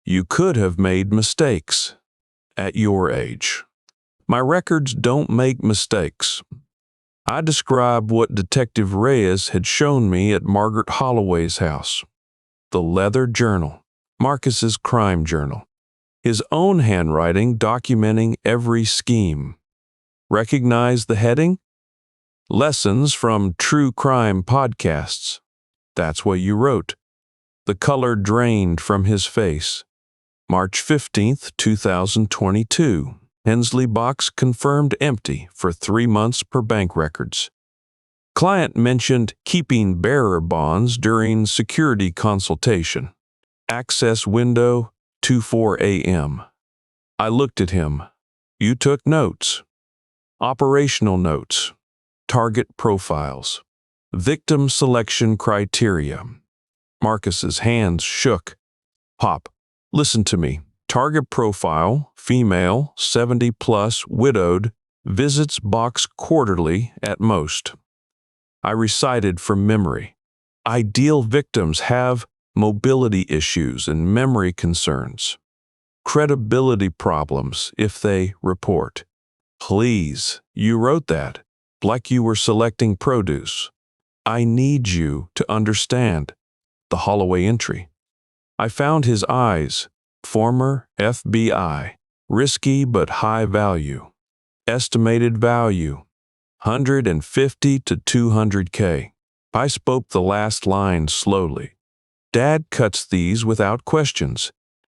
You could have made mistakes. At your age. My records don't make mistakes. I described what Detective Reyes had shown me at Margaret Holloway's house. The leather journal. Marcus's crime journal. His own handwriting documenting every scheme. Recognize the heading? Lessons from True Crime Podcasts. That's what you wrote. The color drained from his face. March 15th, 2022. Hensley box confirmed empty for 3 months per bank records. Client mentioned keeping bearer bonds during security consultation. Access window, 2:04 a.m. I looked at him. You took notes. Operational notes. Target profiles. Victim selection criteria. Marcus's hands shook. Pop, listen to me. Target profile, female, 70+, widowed, visits box quarterly at most. I recited from memory. Ideal victims have mobility issues and memory concerns. Credibility problems if they report. Please, you wrote that, like you were selecting produce. I need you to understand. The Holloway entry. I found his eyes. Former FBI. Risky but high value. Estimated value. 150 to 200K. I spoke the last line slowly. Dad cuts these without questions.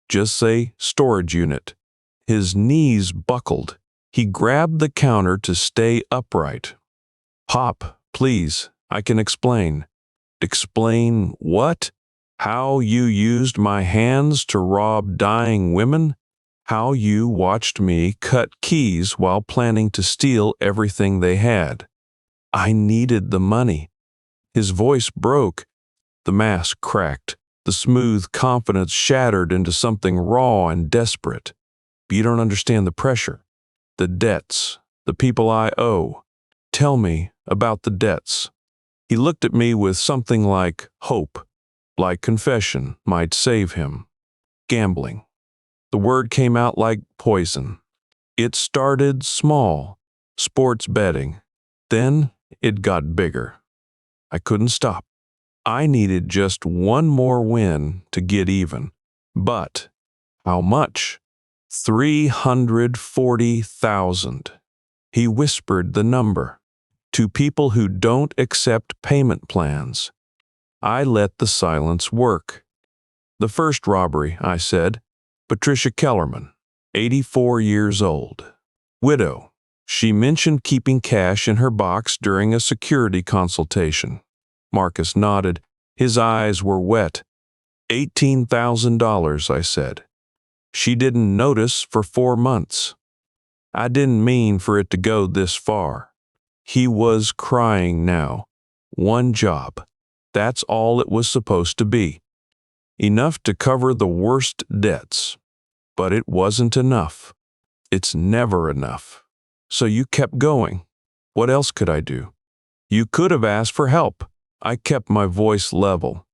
Just say storage unit. His knees buckled. He grabbed the counter to stay upright. Pop, please, I can explain. Explain what? How you used my hands to rob dying women? How you watched me cut keys while planning to steal everything they had? I needed the money. His voice broke. The mask cracked. The smooth confidence shattered into something raw and desperate. You don't understand the pressure. The debts. The people I owe. Tell me about the debts. He looked at me with something like hope, like confession might save him. Gambling. The word came out like poison. It started small, sports betting. Then it got bigger. I couldn't stop. I needed just one more win to get even. But how much? 340,000. He whispered the number. To people who don't accept payment plans. I let the silence work. The first robbery, I said. Patricia Kellerman, 84 years old. Widow. She mentioned keeping cash in her box during a security consultation. Marcus nodded. His eyes were wet. $18,000, I said. She didn't notice for 4 months. I didn't mean for it to go this far. He was crying now. One job. That's all it was supposed to be. Enough to cover the worst debts. But it wasn't enough. It's never enough. So you kept going. What else could I do? You could have asked for help. I kept my voice level.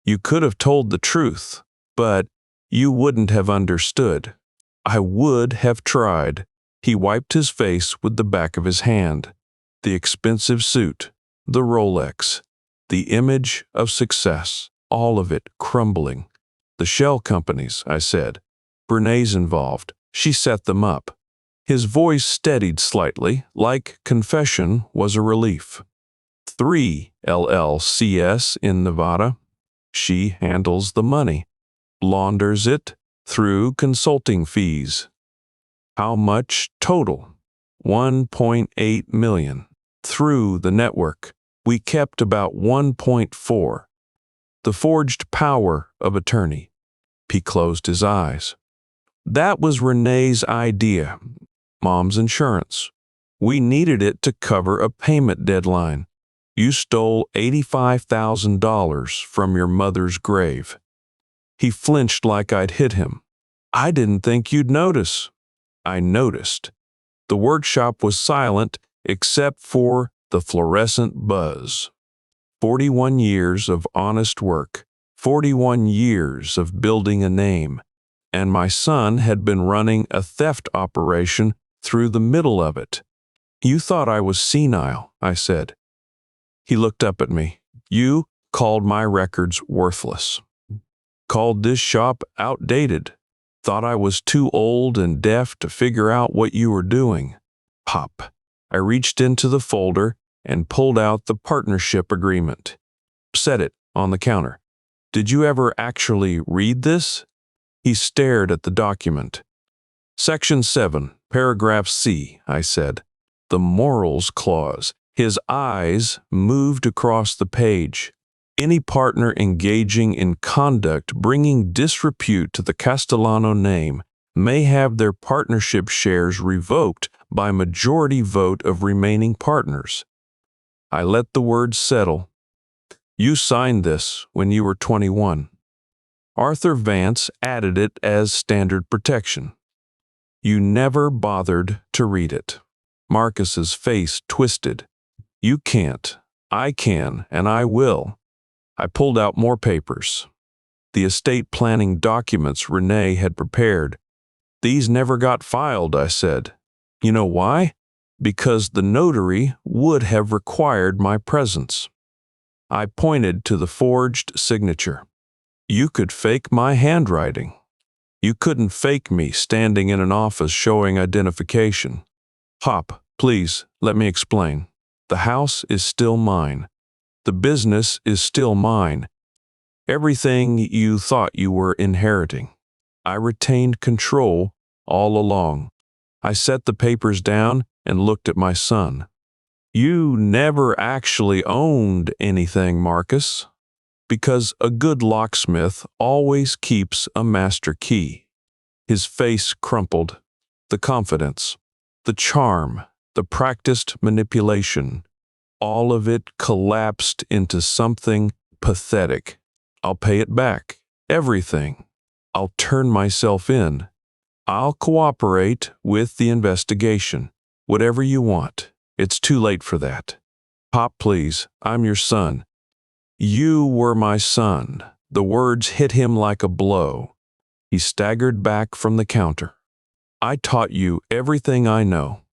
You could have told the truth, but You wouldn't have understood. I would have tried. He wiped his face with the back of his hand. The expensive suit, the Rolex, the image of success, all of it crumbling. The shell companies, I said. Brené's involved. She set them up. His voice steadied slightly, like confession was a relief. 3 LLCs in Nevada. She handles the money, launders it through consulting fees. How much total? 1.8 million. Through the network, we kept about 1.4. The forged power of attorney. He closed his eyes. That was Renee's idea. Mom's insurance. We needed it to cover a payment deadline. You stole $85,000 from your mother's grave. He flinched like I'd hit him. I didn't think you'd notice. I noticed. The workshop was silent except for the fluorescent buzz. 41 years of honest work, 41 years of building a name, and my son had been running a theft operation through the middle of it. You thought I was senile, I said. He looked up at me. You called my records worthless. Called this shop outdated. Thought I was too old and deaf to figure out what you were doing. Pop. I reached into the folder and pulled out the partnership agreement. Set it on the counter. Did you ever actually read this? He stared at the document. Section 7, paragraph C, I said. The morals clause. His eyes moved across the page. Any partner engaging in conduct bringing disrepute to the Castellano name may have their partnership shares revoked by majority vote of remaining partners. I let the words settle. You signed this when you were 21. Arthur Vance added it as standard protection. You never bothered to read it. Marcus's face twisted. You can't. I can, and I will. I pulled out more papers. The estate planning documents Renee had prepared. These never got filed, I said. You know why? Because the notary would have required my presence. I pointed to the forged signature. You could fake my handwriting. You couldn't fake me standing in an office showing identification. Hop, please, let me explain. The house is still mine. The business is still mine. Everything you thought you were inheriting. I retained control all along. I set the papers down and looked at my son. You never actually owned anything, Marcus, because a good locksmith always keeps a master key. His face crumpled. The confidence, the charm, the practiced manipulation, all of it collapsed into something pathetic. I'll pay it back. Everything. I'll turn myself in. I'll cooperate with the investigation. Whatever you want. It's too late for that. Pop, please. I'm your son. You were my son. The words hit him like a blow. He staggered back from the counter. I taught you everything I know.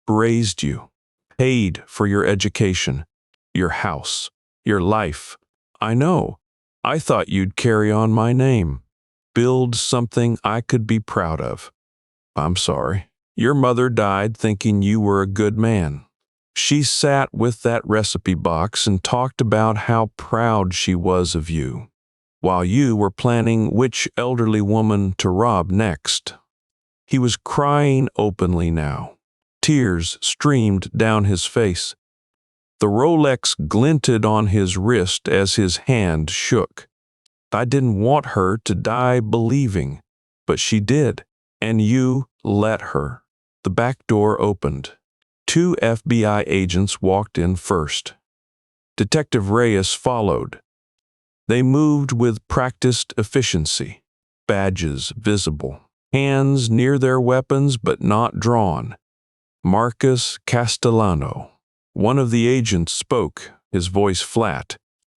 Raised you. Paid for your education. Your house. Your life. I know. I thought you'd carry on my name. Build something I could be proud of. I'm sorry. Your mother died thinking you were a good man. She sat with that recipe box and talked about how proud she was of you, while you were planning which elderly woman to rob next. He was crying openly now. Tears streamed down his face. The Rolex glinted on his wrist as his hand shook. I didn't want her to die believing, but she did, and you let her. The back door opened. 2 FBI agents walked in first. Detective Reyes followed. They moved with practiced efficiency, badges visible, hands near their weapons but not drawn. Marcus Castellano. One of the agents spoke, his voice flat.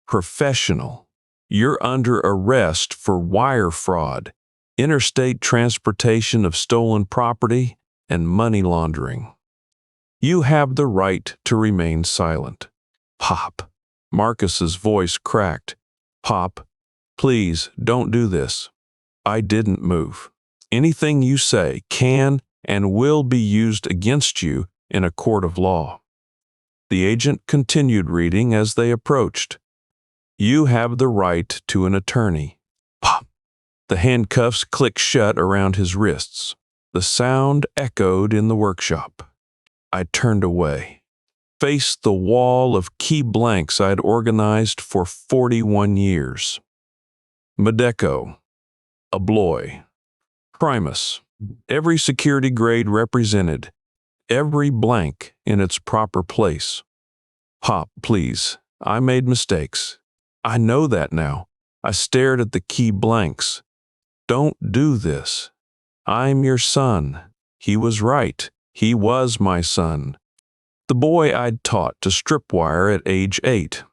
Professional. You're under arrest for wire fraud. interstate transportation of stolen property, and money laundering. You have the right to remain silent. Pop. Marcus's voice cracked. Pop, please don't do this. I didn't move. Anything you say can and will be used against you in a court of law. The agent continued reading as they approached. You have the right to an attorney. Pop. The handcuffs clicked shut around his wrists. The sound echoed in the workshop. I turned away, faced the wall of key blanks I'd organized for 41 years. Medeco, Abloy, Primus, every security grade represented, every blank in its proper place. Pop, please, I made mistakes. I know that now. I stared at the key blanks. Don't do this. I'm your son. He was right. He was my son. The boy I'd taught to stripwire at age 8.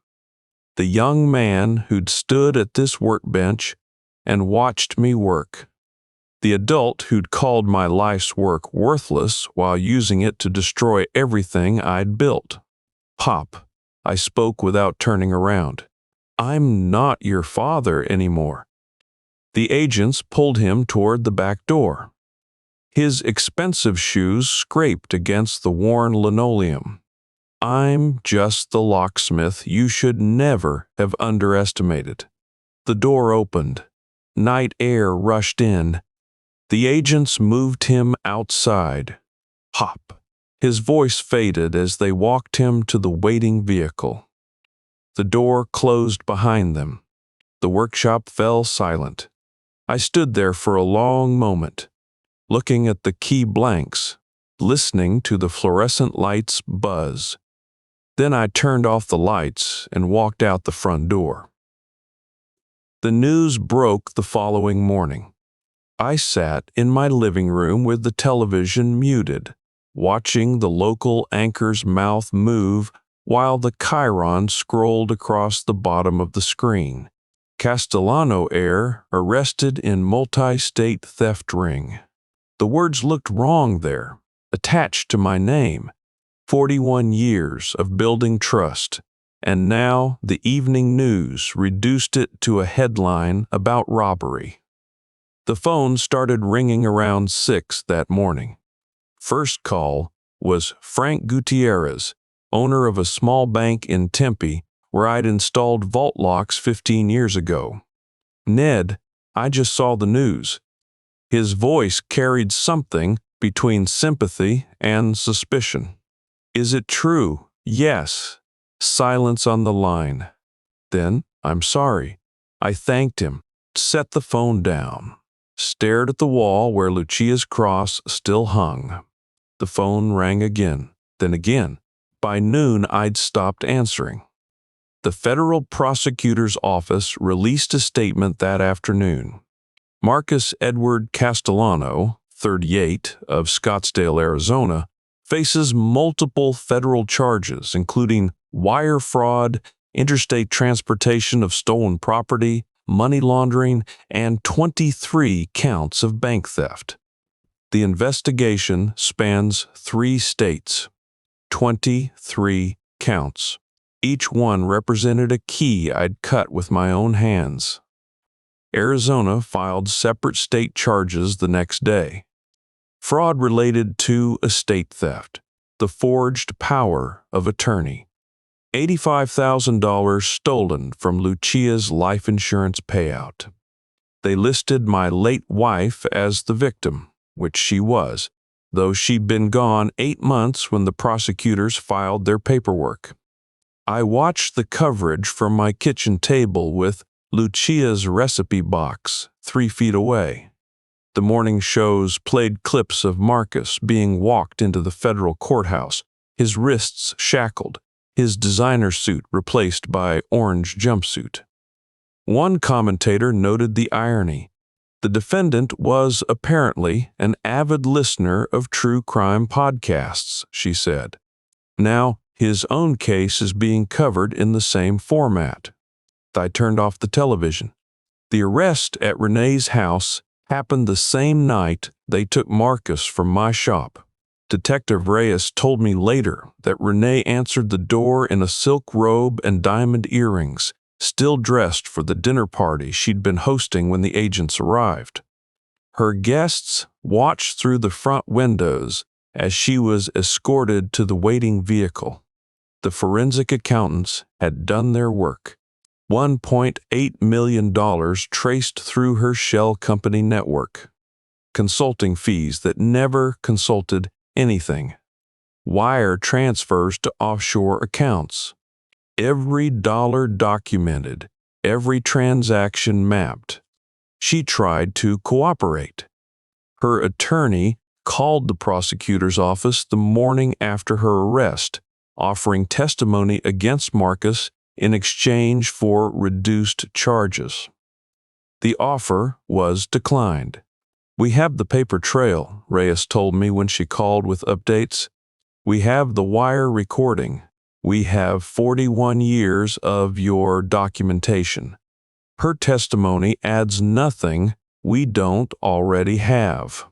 The young man who'd stood at this workbench and watched me work. The adult who'd called my life's work worthless while using it to destroy everything I'd built. Pop, I spoke without turning around. I'm not your father anymore. The agents pulled him toward the back door. His expensive shoes scraped against the worn linoleum. I'm just the locksmith you should never have underestimated. The door opened. Night air rushed in. The agents moved him outside. Pop. His voice faded as they walked him to the waiting vehicle. The door closed behind them. The workshop fell silent. I stood there for a long moment, looking at the key blanks, listening to the fluorescent lights buzz. Then I turned off the lights and walked out the front door. The news broke the following morning. I sat in my living room with the television muted, watching the local anchor's mouth move while the chyron scrolled across the bottom of the screen. Castellano heir arrested in multi-state theft ring. The words looked wrong there, attached to my name. 41 years of building trust, and now the evening news reduced it to a headline about robbery. The phone started ringing around 6 that morning. First call was Frank Gutierrez, owner of a small bank in Tempe where I'd installed vault locks 15 years ago. Ned, I just saw the news. His voice carried something between sympathy and suspicion. Is it true? Yes. Silence on the line. Then, I'm sorry. I thanked him, set the phone down, stared at the wall where Lucia's cross still hung. The phone rang again, then again. By noon, I'd stopped answering. The federal prosecutor's office released a statement that afternoon. Marcus Edward Castellano, 38, of Scottsdale, Arizona, faces multiple federal charges, including wire fraud, interstate transportation of stolen property, money laundering, and 23 counts of bank theft. The investigation spans 3 states. 23 counts. Each one represented a key I'd cut with my own hands. Arizona filed separate state charges the next day. Fraud related to estate theft, the forged power of attorney. $85,000 stolen from Lucia's life insurance payout. They listed my late wife as the victim, which she was, though she'd been gone 8 months when the prosecutors filed their paperwork. I watched the coverage from my kitchen table with Lucia's recipe box 3 feet away. The morning shows played clips of Marcus being walked into the federal courthouse, his wrists shackled, his designer suit replaced by orange jumpsuit. One commentator noted the irony. The defendant was apparently an avid listener of true crime podcasts, she said. Now, his own case is being covered in the same format. I turned off the television. The arrest at Renee's house Happened the same night they took Marcus from my shop. Detective Reyes told me later that Renee answered the door in a silk robe and diamond earrings, still dressed for the dinner party she'd been hosting when the agents arrived. Her guests watched through the front windows as she was escorted to the waiting vehicle. The forensic accountants had done their work. $1.8 million traced through her shell company network. Consulting fees that never consulted anything. Wire transfers to offshore accounts. Every dollar documented, every transaction mapped. She tried to cooperate. Her attorney called the prosecutor's office the morning after her arrest, offering testimony against Marcus in exchange for reduced charges. The offer was declined. "We have the paper trail," Reyes told me when she called with updates. "We have the wire recording. We have 41 years of your documentation. Her testimony adds nothing we don't already have."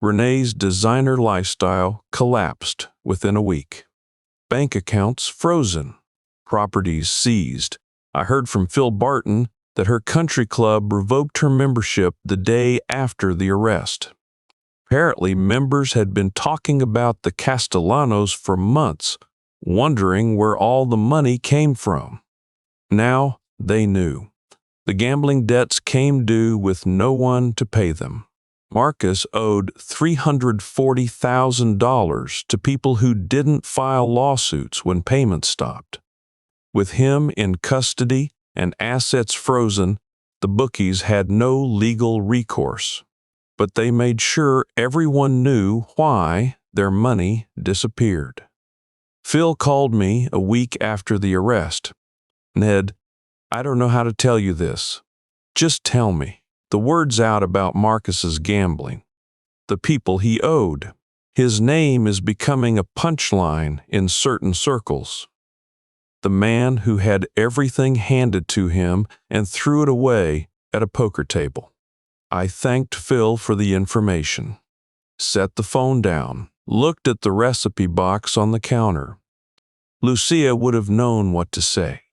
Renee's designer lifestyle collapsed within a week. Bank accounts frozen. Properties seized. I heard from Phil Barton that her country club revoked her membership the day after the arrest. Apparently, members had been talking about the Castellanos for months, wondering where all the money came from. Now they knew. The gambling debts came due with no one to pay them. Marcus owed $340,000 to people who didn't file lawsuits when payments stopped. With him in custody and assets frozen, the bookies had no legal recourse. But they made sure everyone knew why their money disappeared. Phil called me a week after the arrest. "Ned, I don't know how to tell you this. Just tell me. The word's out about Marcus's gambling. The people he owed. His name is becoming a punchline in certain circles. The man who had everything handed to him and threw it away at a poker table." I thanked Phil for the information, set the phone down, looked at the recipe box on the counter. Lucia would have known what to say.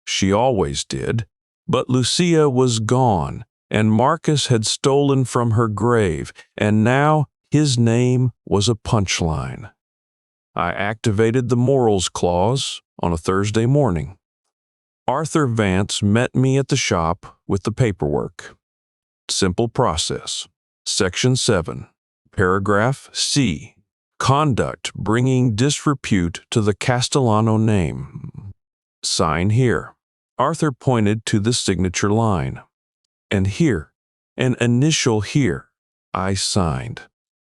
She always did, but Lucia was gone, and Marcus had stolen from her grave, and now his name was a punchline. I activated the morals clause on a Thursday morning. Arthur Vance met me at the shop with the paperwork. Simple process. Section 7, Paragraph C. Conduct bringing disrepute to the Castellano name. Sign here. Arthur pointed to the signature line. And here, an initial here. I signed.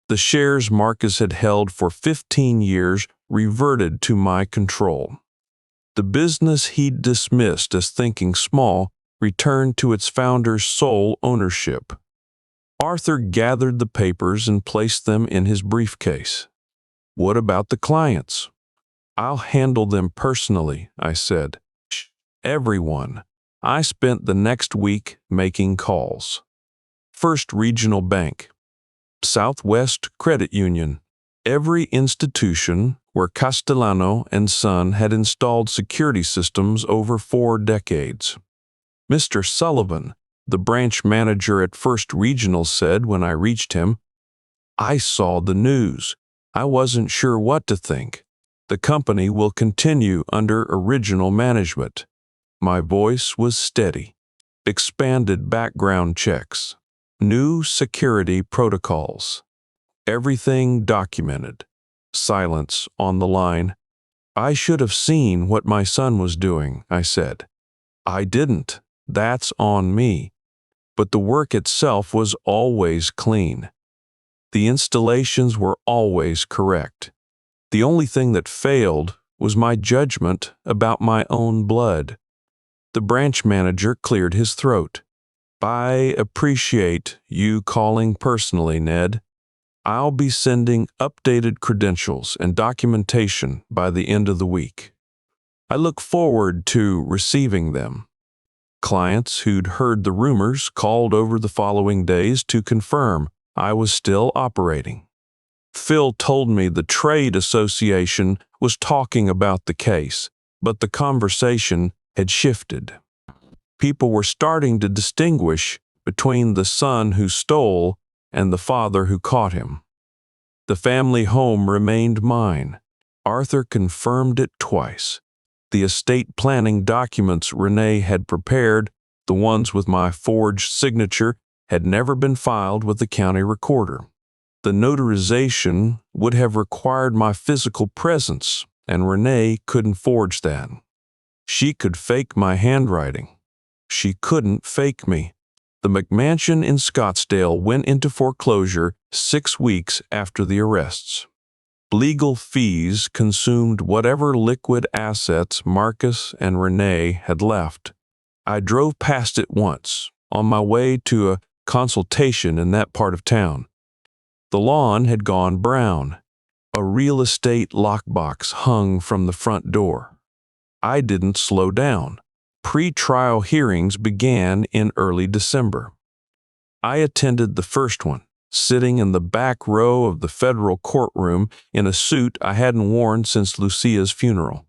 The shares Marcus had held for 15 years reverted to my control. The business he'd dismissed as thinking small returned to its founder's sole ownership. Arthur gathered the papers and placed them in his briefcase. "What about the clients?" "I'll handle them personally," I said. "Shh, everyone." I spent the next week making calls. First Regional Bank, Southwest Credit Union, every institution where Castellano and Son had installed security systems over 4 decades. Mr. Sullivan, the branch manager at First Regional, said when I reached him, "I saw the news. I wasn't sure what to think. The company will continue under original management." My voice was steady. Expanded background checks. New security protocols. Everything documented. Silence on the line. "I should have seen what my son was doing," I said. "I didn't. That's on me." But the work itself was always clean. The installations were always correct. The only thing that failed was my judgment about my own blood. The branch manager cleared his throat. "I appreciate you calling personally, Ned. I'll be sending updated credentials and documentation by the end of the week. I look forward to receiving them." Clients who'd heard the rumors called over the following days to confirm I was still operating. Phil told me the trade association was talking about the case, but the conversation had shifted. People were starting to distinguish between the son who stole and the father who caught him. The family home remained mine. Arthur confirmed it twice. The estate planning documents Renee had prepared, the ones with my forged signature, had never been filed with the county recorder. The notarization would have required my physical presence, and Renee couldn't forge that. She could fake my handwriting. She couldn't fake me. The McMansion in Scottsdale went into foreclosure 6 weeks after the arrests. Legal fees consumed whatever liquid assets Marcus and Renee had left. I drove past it once, on my way to a consultation in that part of town. The lawn had gone brown. A real estate lockbox hung from the front door. I didn't slow down. Pre-trial hearings began in early December. I attended the first one, sitting in the back row of the federal courtroom in a suit I hadn't worn since Lucia's funeral.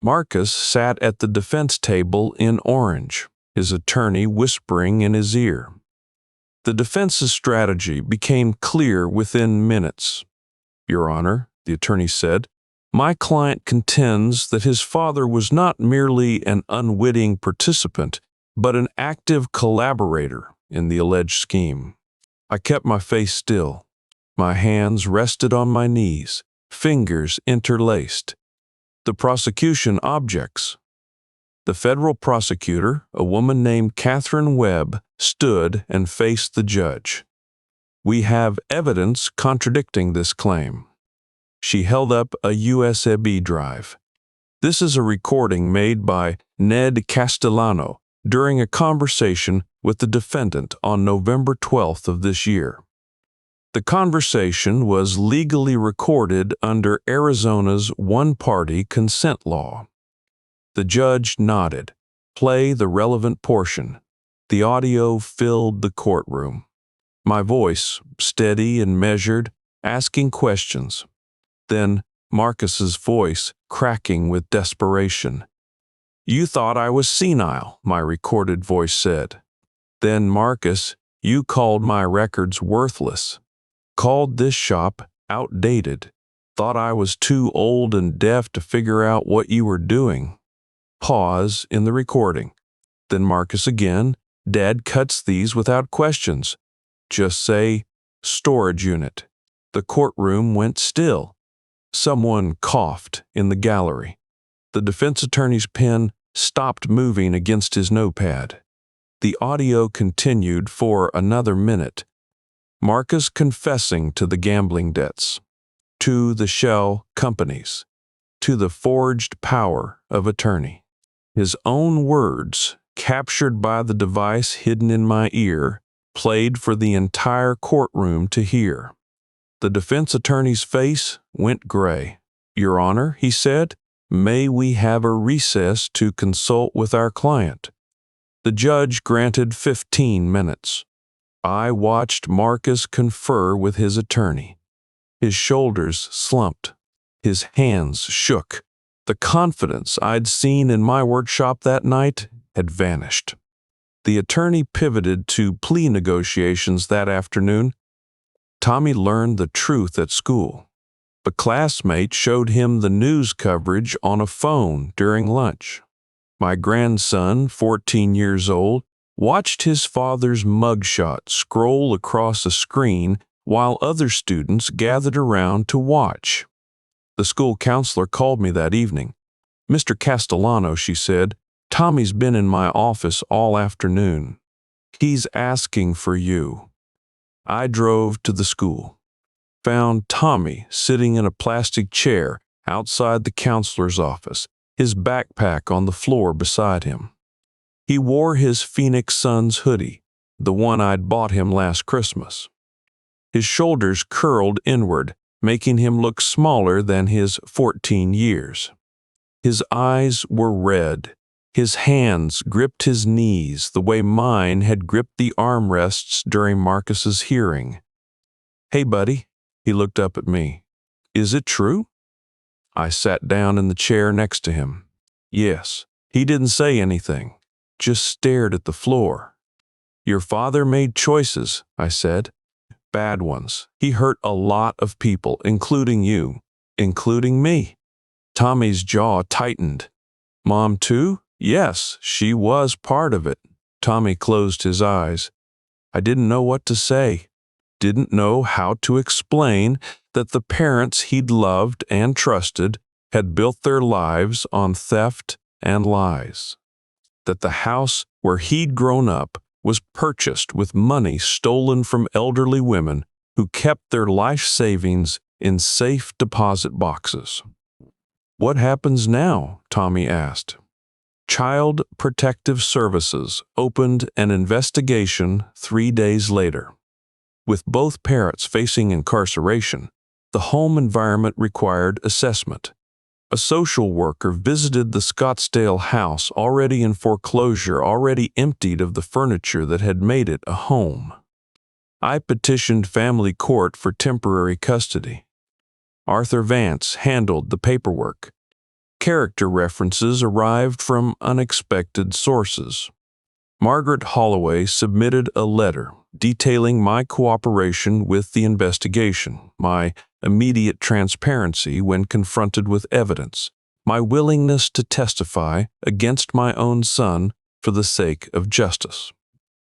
Marcus sat at the defense table in orange, his attorney whispering in his ear. The defense's strategy became clear within minutes. "Your Honor," the attorney said, "my client contends that his father was not merely an unwitting participant, but an active collaborator in the alleged scheme." I kept my face still. My hands rested on my knees, fingers interlaced. The prosecution objects. The federal prosecutor, a woman named Catherine Webb, stood and faced the judge. "We have evidence contradicting this claim." She held up a USB drive. "This is a recording made by Ned Castellano during a conversation with the defendant on November 12th of this year. The conversation was legally recorded under Arizona's one-party consent law." The judge nodded. "Play the relevant portion." The audio filled the courtroom. My voice, steady and measured, asking questions. Then Marcus's voice, cracking with desperation. "You thought I was senile," my recorded voice said. "Then, Marcus, you called my records worthless. Called this shop outdated. Thought I was too old and deaf to figure out what you were doing." Pause in the recording. Then Marcus again. "Dad cuts these without questions. Just say, 'storage unit.'" The courtroom went still. Someone coughed in the gallery. The defense attorney's pen stopped moving against his notepad. The audio continued for another minute. Marcus confessing to the gambling debts, to the shell companies, to the forged power of attorney. His own words, captured by the device hidden in my ear, played for the entire courtroom to hear. The defense attorney's face went gray. "Your Honor," he said, "may we have a recess to consult with our client?" The judge granted 15 minutes. I watched Marcus confer with his attorney. His shoulders slumped. His hands shook. The confidence I'd seen in my workshop that night had vanished. The attorney pivoted to plea negotiations that afternoon. Tommy learned the truth at school. A classmate showed him the news coverage on a phone during lunch. My grandson, 14 years old, watched his father's mugshot scroll across a screen while other students gathered around to watch. The school counselor called me that evening. "Mr. Castellano," she said, "Tommy's been in my office all afternoon. He's asking for you." I drove to the school. Found Tommy sitting in a plastic chair outside the counselor's office, his backpack on the floor beside him. He wore his Phoenix Suns hoodie, the one I'd bought him last Christmas. His shoulders curled inward, making him look smaller than his 14 years. His eyes were red. His hands gripped his knees the way mine had gripped the armrests during Marcus's hearing. "Hey, buddy," he looked up at me. "Is it true?" I sat down in the chair next to him. Yes. He didn't say anything, just stared at the floor. "Your father made choices," I said. "Bad ones. He hurt a lot of people, including you, including me." Tommy's jaw tightened. "Mom too?" "Yes, she was part of it." Tommy closed his eyes. I didn't know what to say. Didn't know how to explain that the parents he'd loved and trusted had built their lives on theft and lies. That the house where he'd grown up was purchased with money stolen from elderly women who kept their life savings in safe deposit boxes. "What happens now?" Tommy asked. Child Protective Services opened an investigation 3 days later. With both parents facing incarceration, the home environment required assessment. A social worker visited the Scottsdale house already in foreclosure, already emptied of the furniture that had made it a home. I petitioned family court for temporary custody. Arthur Vance handled the paperwork. Character references arrived from unexpected sources. Margaret Holloway submitted a letter detailing my cooperation with the investigation, my immediate transparency when confronted with evidence, my willingness to testify against my own son for the sake of justice.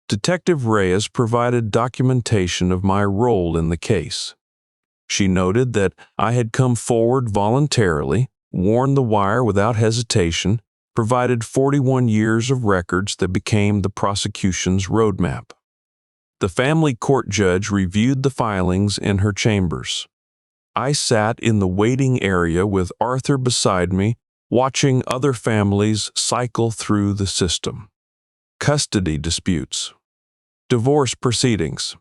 Detective Reyes provided documentation of my role in the case. She noted that I had come forward voluntarily, worn the wire without hesitation, provided 41 years of records that became the prosecution's roadmap. The family court judge reviewed the filings in her chambers. I sat in the waiting area with Arthur beside me, watching other families cycle through the system. Custody disputes, divorce proceedings,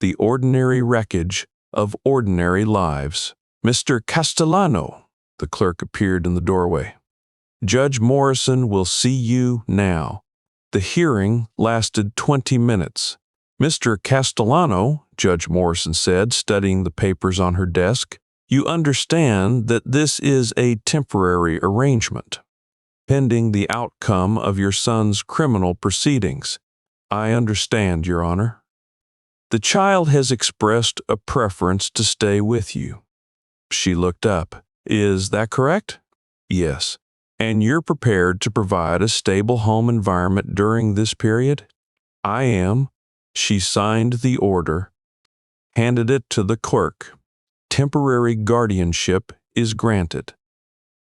the ordinary wreckage of ordinary lives. "Mr. Castellano," the clerk appeared in the doorway. "Judge Morrison will see you now." The hearing lasted 20 minutes. "Mr. Castellano," Judge Morrison said, studying the papers on her desk, "you understand that this is a temporary arrangement, pending the outcome of your son's criminal proceedings." "I understand, Your Honor." "The child has expressed a preference to stay with you." She looked up. "Is that correct?" "Yes." "And you're prepared to provide a stable home environment during this period?" "I am." She signed the order, handed it to the clerk. "Temporary guardianship is granted.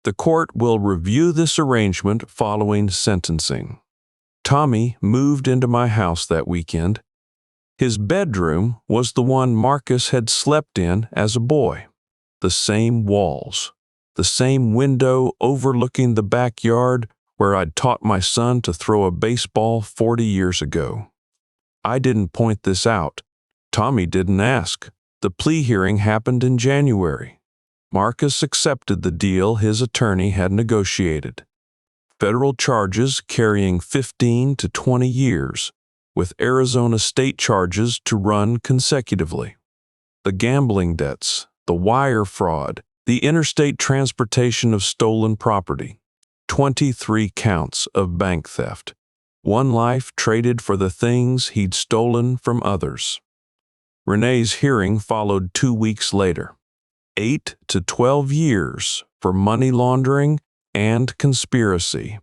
The court will review this arrangement following sentencing." Tommy moved into my house that weekend. His bedroom was the one Marcus had slept in as a boy. The same walls, the same window overlooking the backyard where I'd taught my son to throw a baseball 40 years ago. I didn't point this out. Tommy didn't ask. The plea hearing happened in January. Marcus accepted the deal his attorney had negotiated. Federal charges carrying 15 to 20 years, with Arizona state charges to run consecutively. The gambling debts, the wire fraud, the interstate transportation of stolen property, 23 counts of bank theft. One life traded for the things he'd stolen from others. Renee's hearing followed 2 weeks later. 8 to 12 years for money laundering and conspiracy.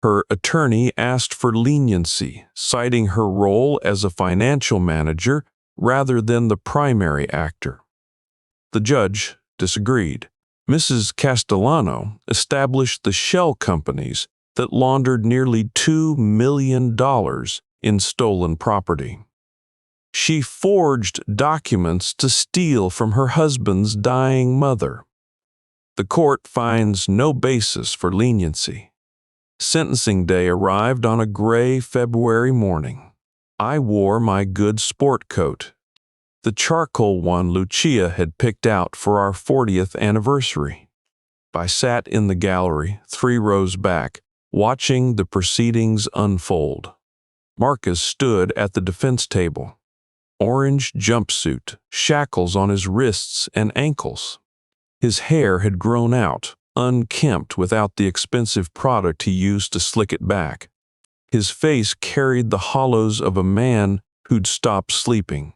Her attorney asked for leniency, citing her role as a financial manager rather than the primary actor. The judge disagreed. Mrs. Castellano established the shell companies that laundered nearly $2 million in stolen property. She forged documents to steal from her husband's dying mother. The court finds no basis for leniency. Sentencing day arrived on a gray February morning. I wore my good sport coat, the charcoal one Lucia had picked out for our 40th anniversary. I sat in the gallery, 3 rows back, watching the proceedings unfold. Marcus stood at the defense table. Orange jumpsuit, shackles on his wrists and ankles. His hair had grown out, unkempt without the expensive product he used to slick it back. His face carried the hollows of a man who'd stopped sleeping.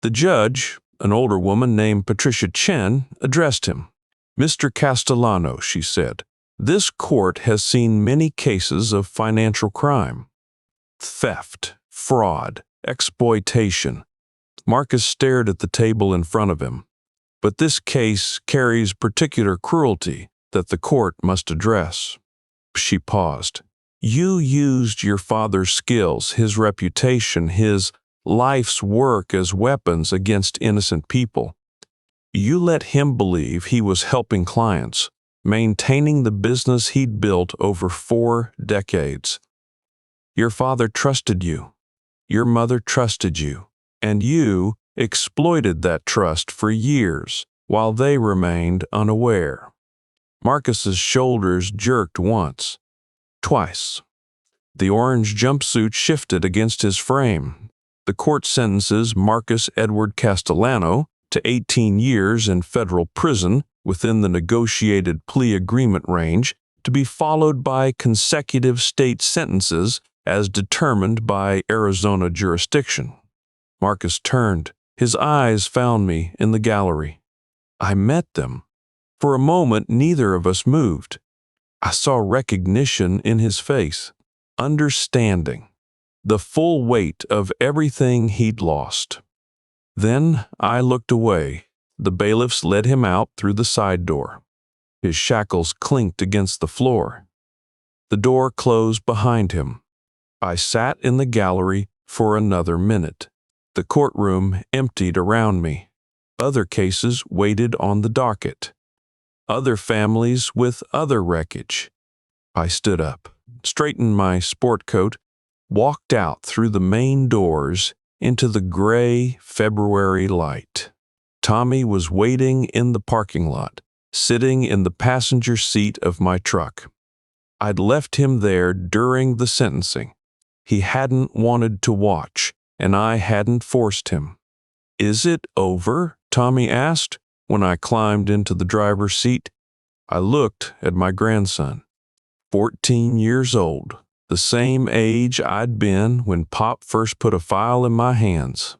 The judge, an older woman named Patricia Chen, addressed him. "Mr. Castellano," she said, "this court has seen many cases of financial crime. Theft, fraud, exploitation." Marcus stared at the table in front of him. "But this case carries particular cruelty that the court must address." She paused. "You used your father's skills, his reputation, his life's work as weapons against innocent people. You let him believe he was helping clients, maintaining the business he'd built over 4 decades. Your father trusted you. Your mother trusted you. And you exploited that trust for years while they remained unaware." Marcus's shoulders jerked once, twice. The orange jumpsuit shifted against his frame. The court sentences Marcus Edward Castellano to 18 years in federal prison within the negotiated plea agreement range, to be followed by consecutive state sentences as determined by Arizona jurisdiction. Marcus turned. His eyes found me in the gallery. I met them. For a moment, neither of us moved. I saw recognition in his face, understanding, the full weight of everything he'd lost. Then I looked away. The bailiffs led him out through the side door. His shackles clinked against the floor. The door closed behind him. I sat in the gallery for another minute. The courtroom emptied around me. Other cases waited on the docket. Other families with other wreckage. I stood up, straightened my sport coat, walked out through the main doors into the gray February light. Tommy was waiting in the parking lot, sitting in the passenger seat of my truck. I'd left him there during the sentencing. He hadn't wanted to watch, and I hadn't forced him. "Is it over?" Tommy asked when I climbed into the driver's seat. I looked at my grandson, 14 years old, the same age I'd been when Pop first put a file in my hands.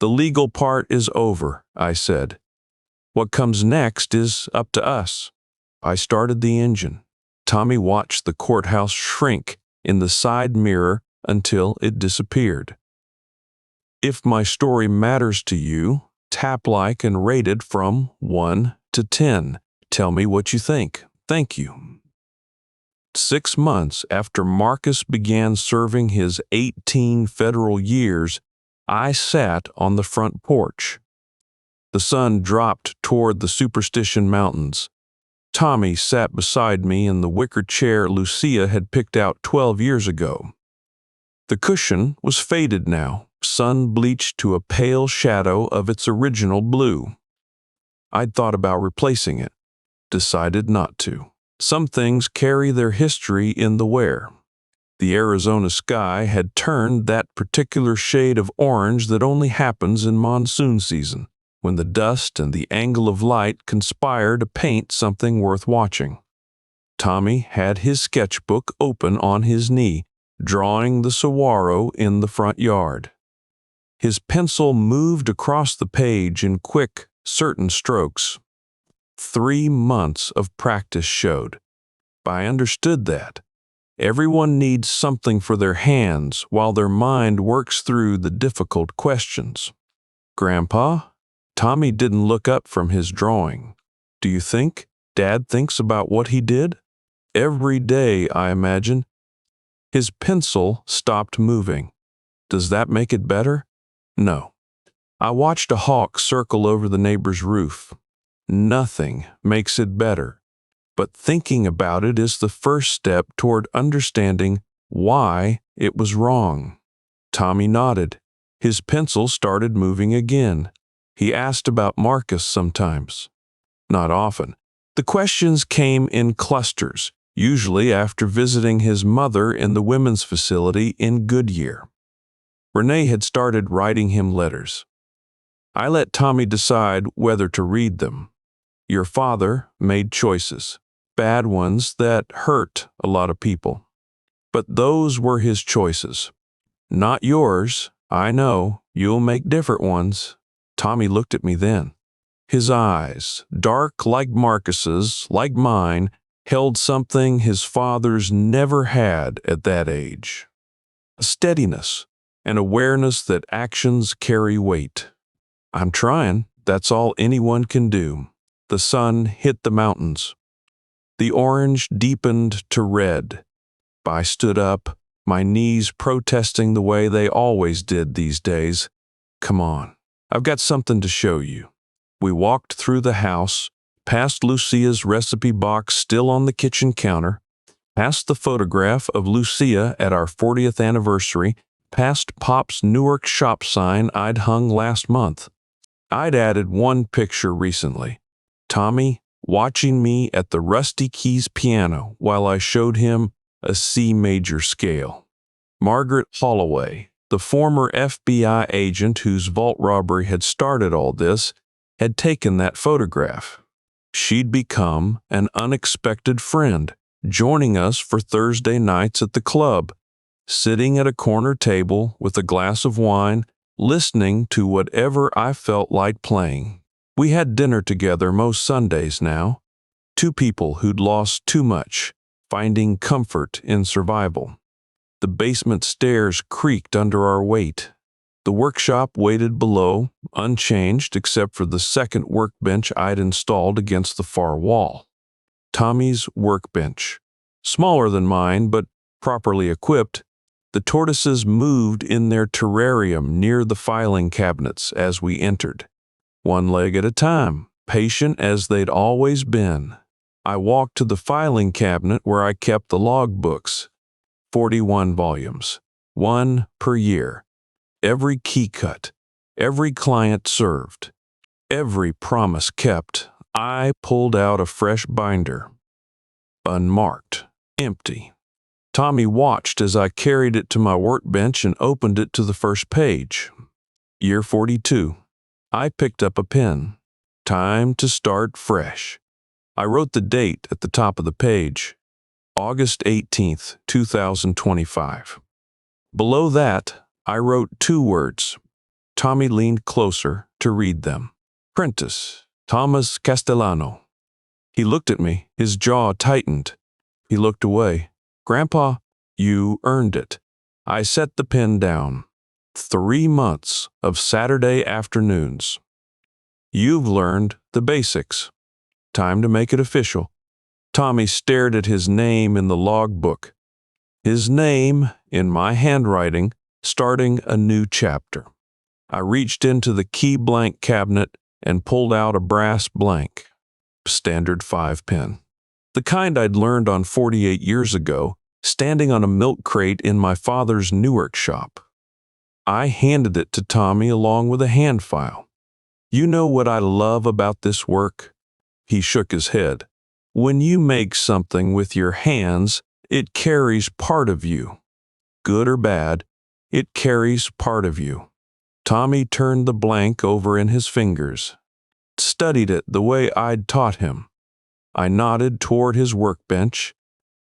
"The legal part is over," I said. "What comes next is up to us." I started the engine. Tommy watched the courthouse shrink in the side mirror until it disappeared. If my story matters to you, tap like and rate it from 1 to 10. Tell me what you think. Thank you. 6 months after Marcus began serving his 18 federal years, I sat on the front porch. The sun dropped toward the Superstition Mountains. Tommy sat beside me in the wicker chair Lucia had picked out 12 years ago. The cushion was faded now, sun-bleached to a pale shadow of its original blue. I'd thought about replacing it, decided not to. Some things carry their history in the wear. The Arizona sky had turned that particular shade of orange that only happens in monsoon season, when the dust and the angle of light conspire to paint something worth watching. Tommy had his sketchbook open on his knee, drawing the saguaro in the front yard. His pencil moved across the page in quick, certain strokes. 3 months of practice showed. I understood that. Everyone needs something for their hands while their mind works through the difficult questions. "Grandpa?" Tommy didn't look up from his drawing. "Do you think Dad thinks about what he did?" "Every day, I imagine." His pencil stopped moving. "Does that make it better?" "No." I watched a hawk circle over the neighbor's roof. Nothing makes it better, but thinking about it is the first step toward understanding why it was wrong. Tommy nodded. His pencil started moving again. He asked about Marcus sometimes. Not often. The questions came in clusters, usually after visiting his mother in the women's facility in Goodyear. Renee had started writing him letters. I let Tommy decide whether to read them. Your father made choices, bad ones that hurt a lot of people. But those were his choices. Not yours. I know. You'll make different ones. Tommy looked at me then. His eyes, dark like Marcus's, like mine, held something his father's never had at that age. A steadiness, an awareness that actions carry weight. I'm trying. That's all anyone can do. The sun hit the mountains. The orange deepened to red. I stood up, my knees protesting the way they always did these days. Come on, I've got something to show you. We walked through the house, past Lucia's recipe box still on the kitchen counter, past the photograph of Lucia at our 40th anniversary, past Pop's Newark shop sign I'd hung last month. I'd added one picture recently. Tommy watching me at the Rusty Keys piano while I showed him a C major scale. Margaret Holloway, the former FBI agent whose vault robbery had started all this, had taken that photograph. She'd become an unexpected friend, joining us for Thursday nights at the club, sitting at a corner table with a glass of wine, listening to whatever I felt like playing. We had dinner together most Sundays now, two people who'd lost too much, finding comfort in survival. The basement stairs creaked under our weight. The workshop waited below, unchanged except for the second workbench I'd installed against the far wall. Tommy's workbench. Smaller than mine, but properly equipped, the tortoises moved in their terrarium near the filing cabinets as we entered. One leg at a time, patient as they'd always been. I walked to the filing cabinet where I kept the logbooks. 41 volumes, one per year. Every key cut, every client served, every promise kept. I pulled out a fresh binder. Unmarked, empty. Tommy watched as I carried it to my workbench and opened it to the first page. Year 42. I picked up a pen. Time to start fresh. I wrote the date at the top of the page. August 18th, 2025. Below that, I wrote 2 words. Tommy leaned closer to read them. Prentice, Thomas Castellano. He looked at me, his jaw tightened. He looked away. Grandpa, you earned it. I set the pen down. 3 months of Saturday afternoons. You've learned the basics. Time to make it official. Tommy stared at his name in the logbook. His name, in my handwriting, starting a new chapter. I reached into the key blank cabinet and pulled out a brass blank. Standard 5 pen. The kind I'd learned on 48 years ago, standing on a milk crate in my father's Newark shop. I handed it to Tommy along with a hand file. You know what I love about this work? He shook his head. When you make something with your hands, it carries part of you. Good or bad, it carries part of you. Tommy turned the blank over in his fingers, studied it the way I'd taught him. I nodded toward his workbench.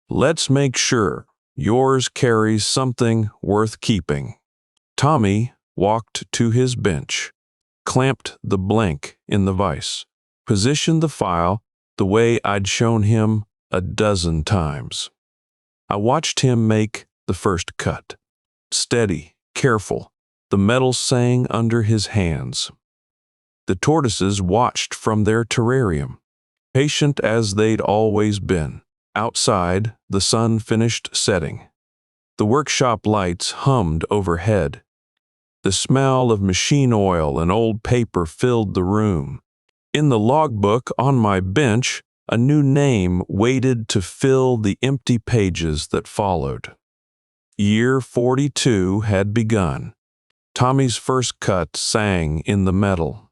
Let's make sure yours carries something worth keeping. Tommy walked to his bench, clamped the blank in the vise, positioned the file the way I'd shown him a dozen times. I watched him make the first cut. Steady, careful, the metal sang under his hands. The tortoises watched from their terrarium, patient as they'd always been. Outside, the sun finished setting. The workshop lights hummed overhead. The smell of machine oil and old paper filled the room. In the logbook on my bench, a new name waited to fill the empty pages that followed. Year 42 had begun. Tommy's first cut sang in the metal.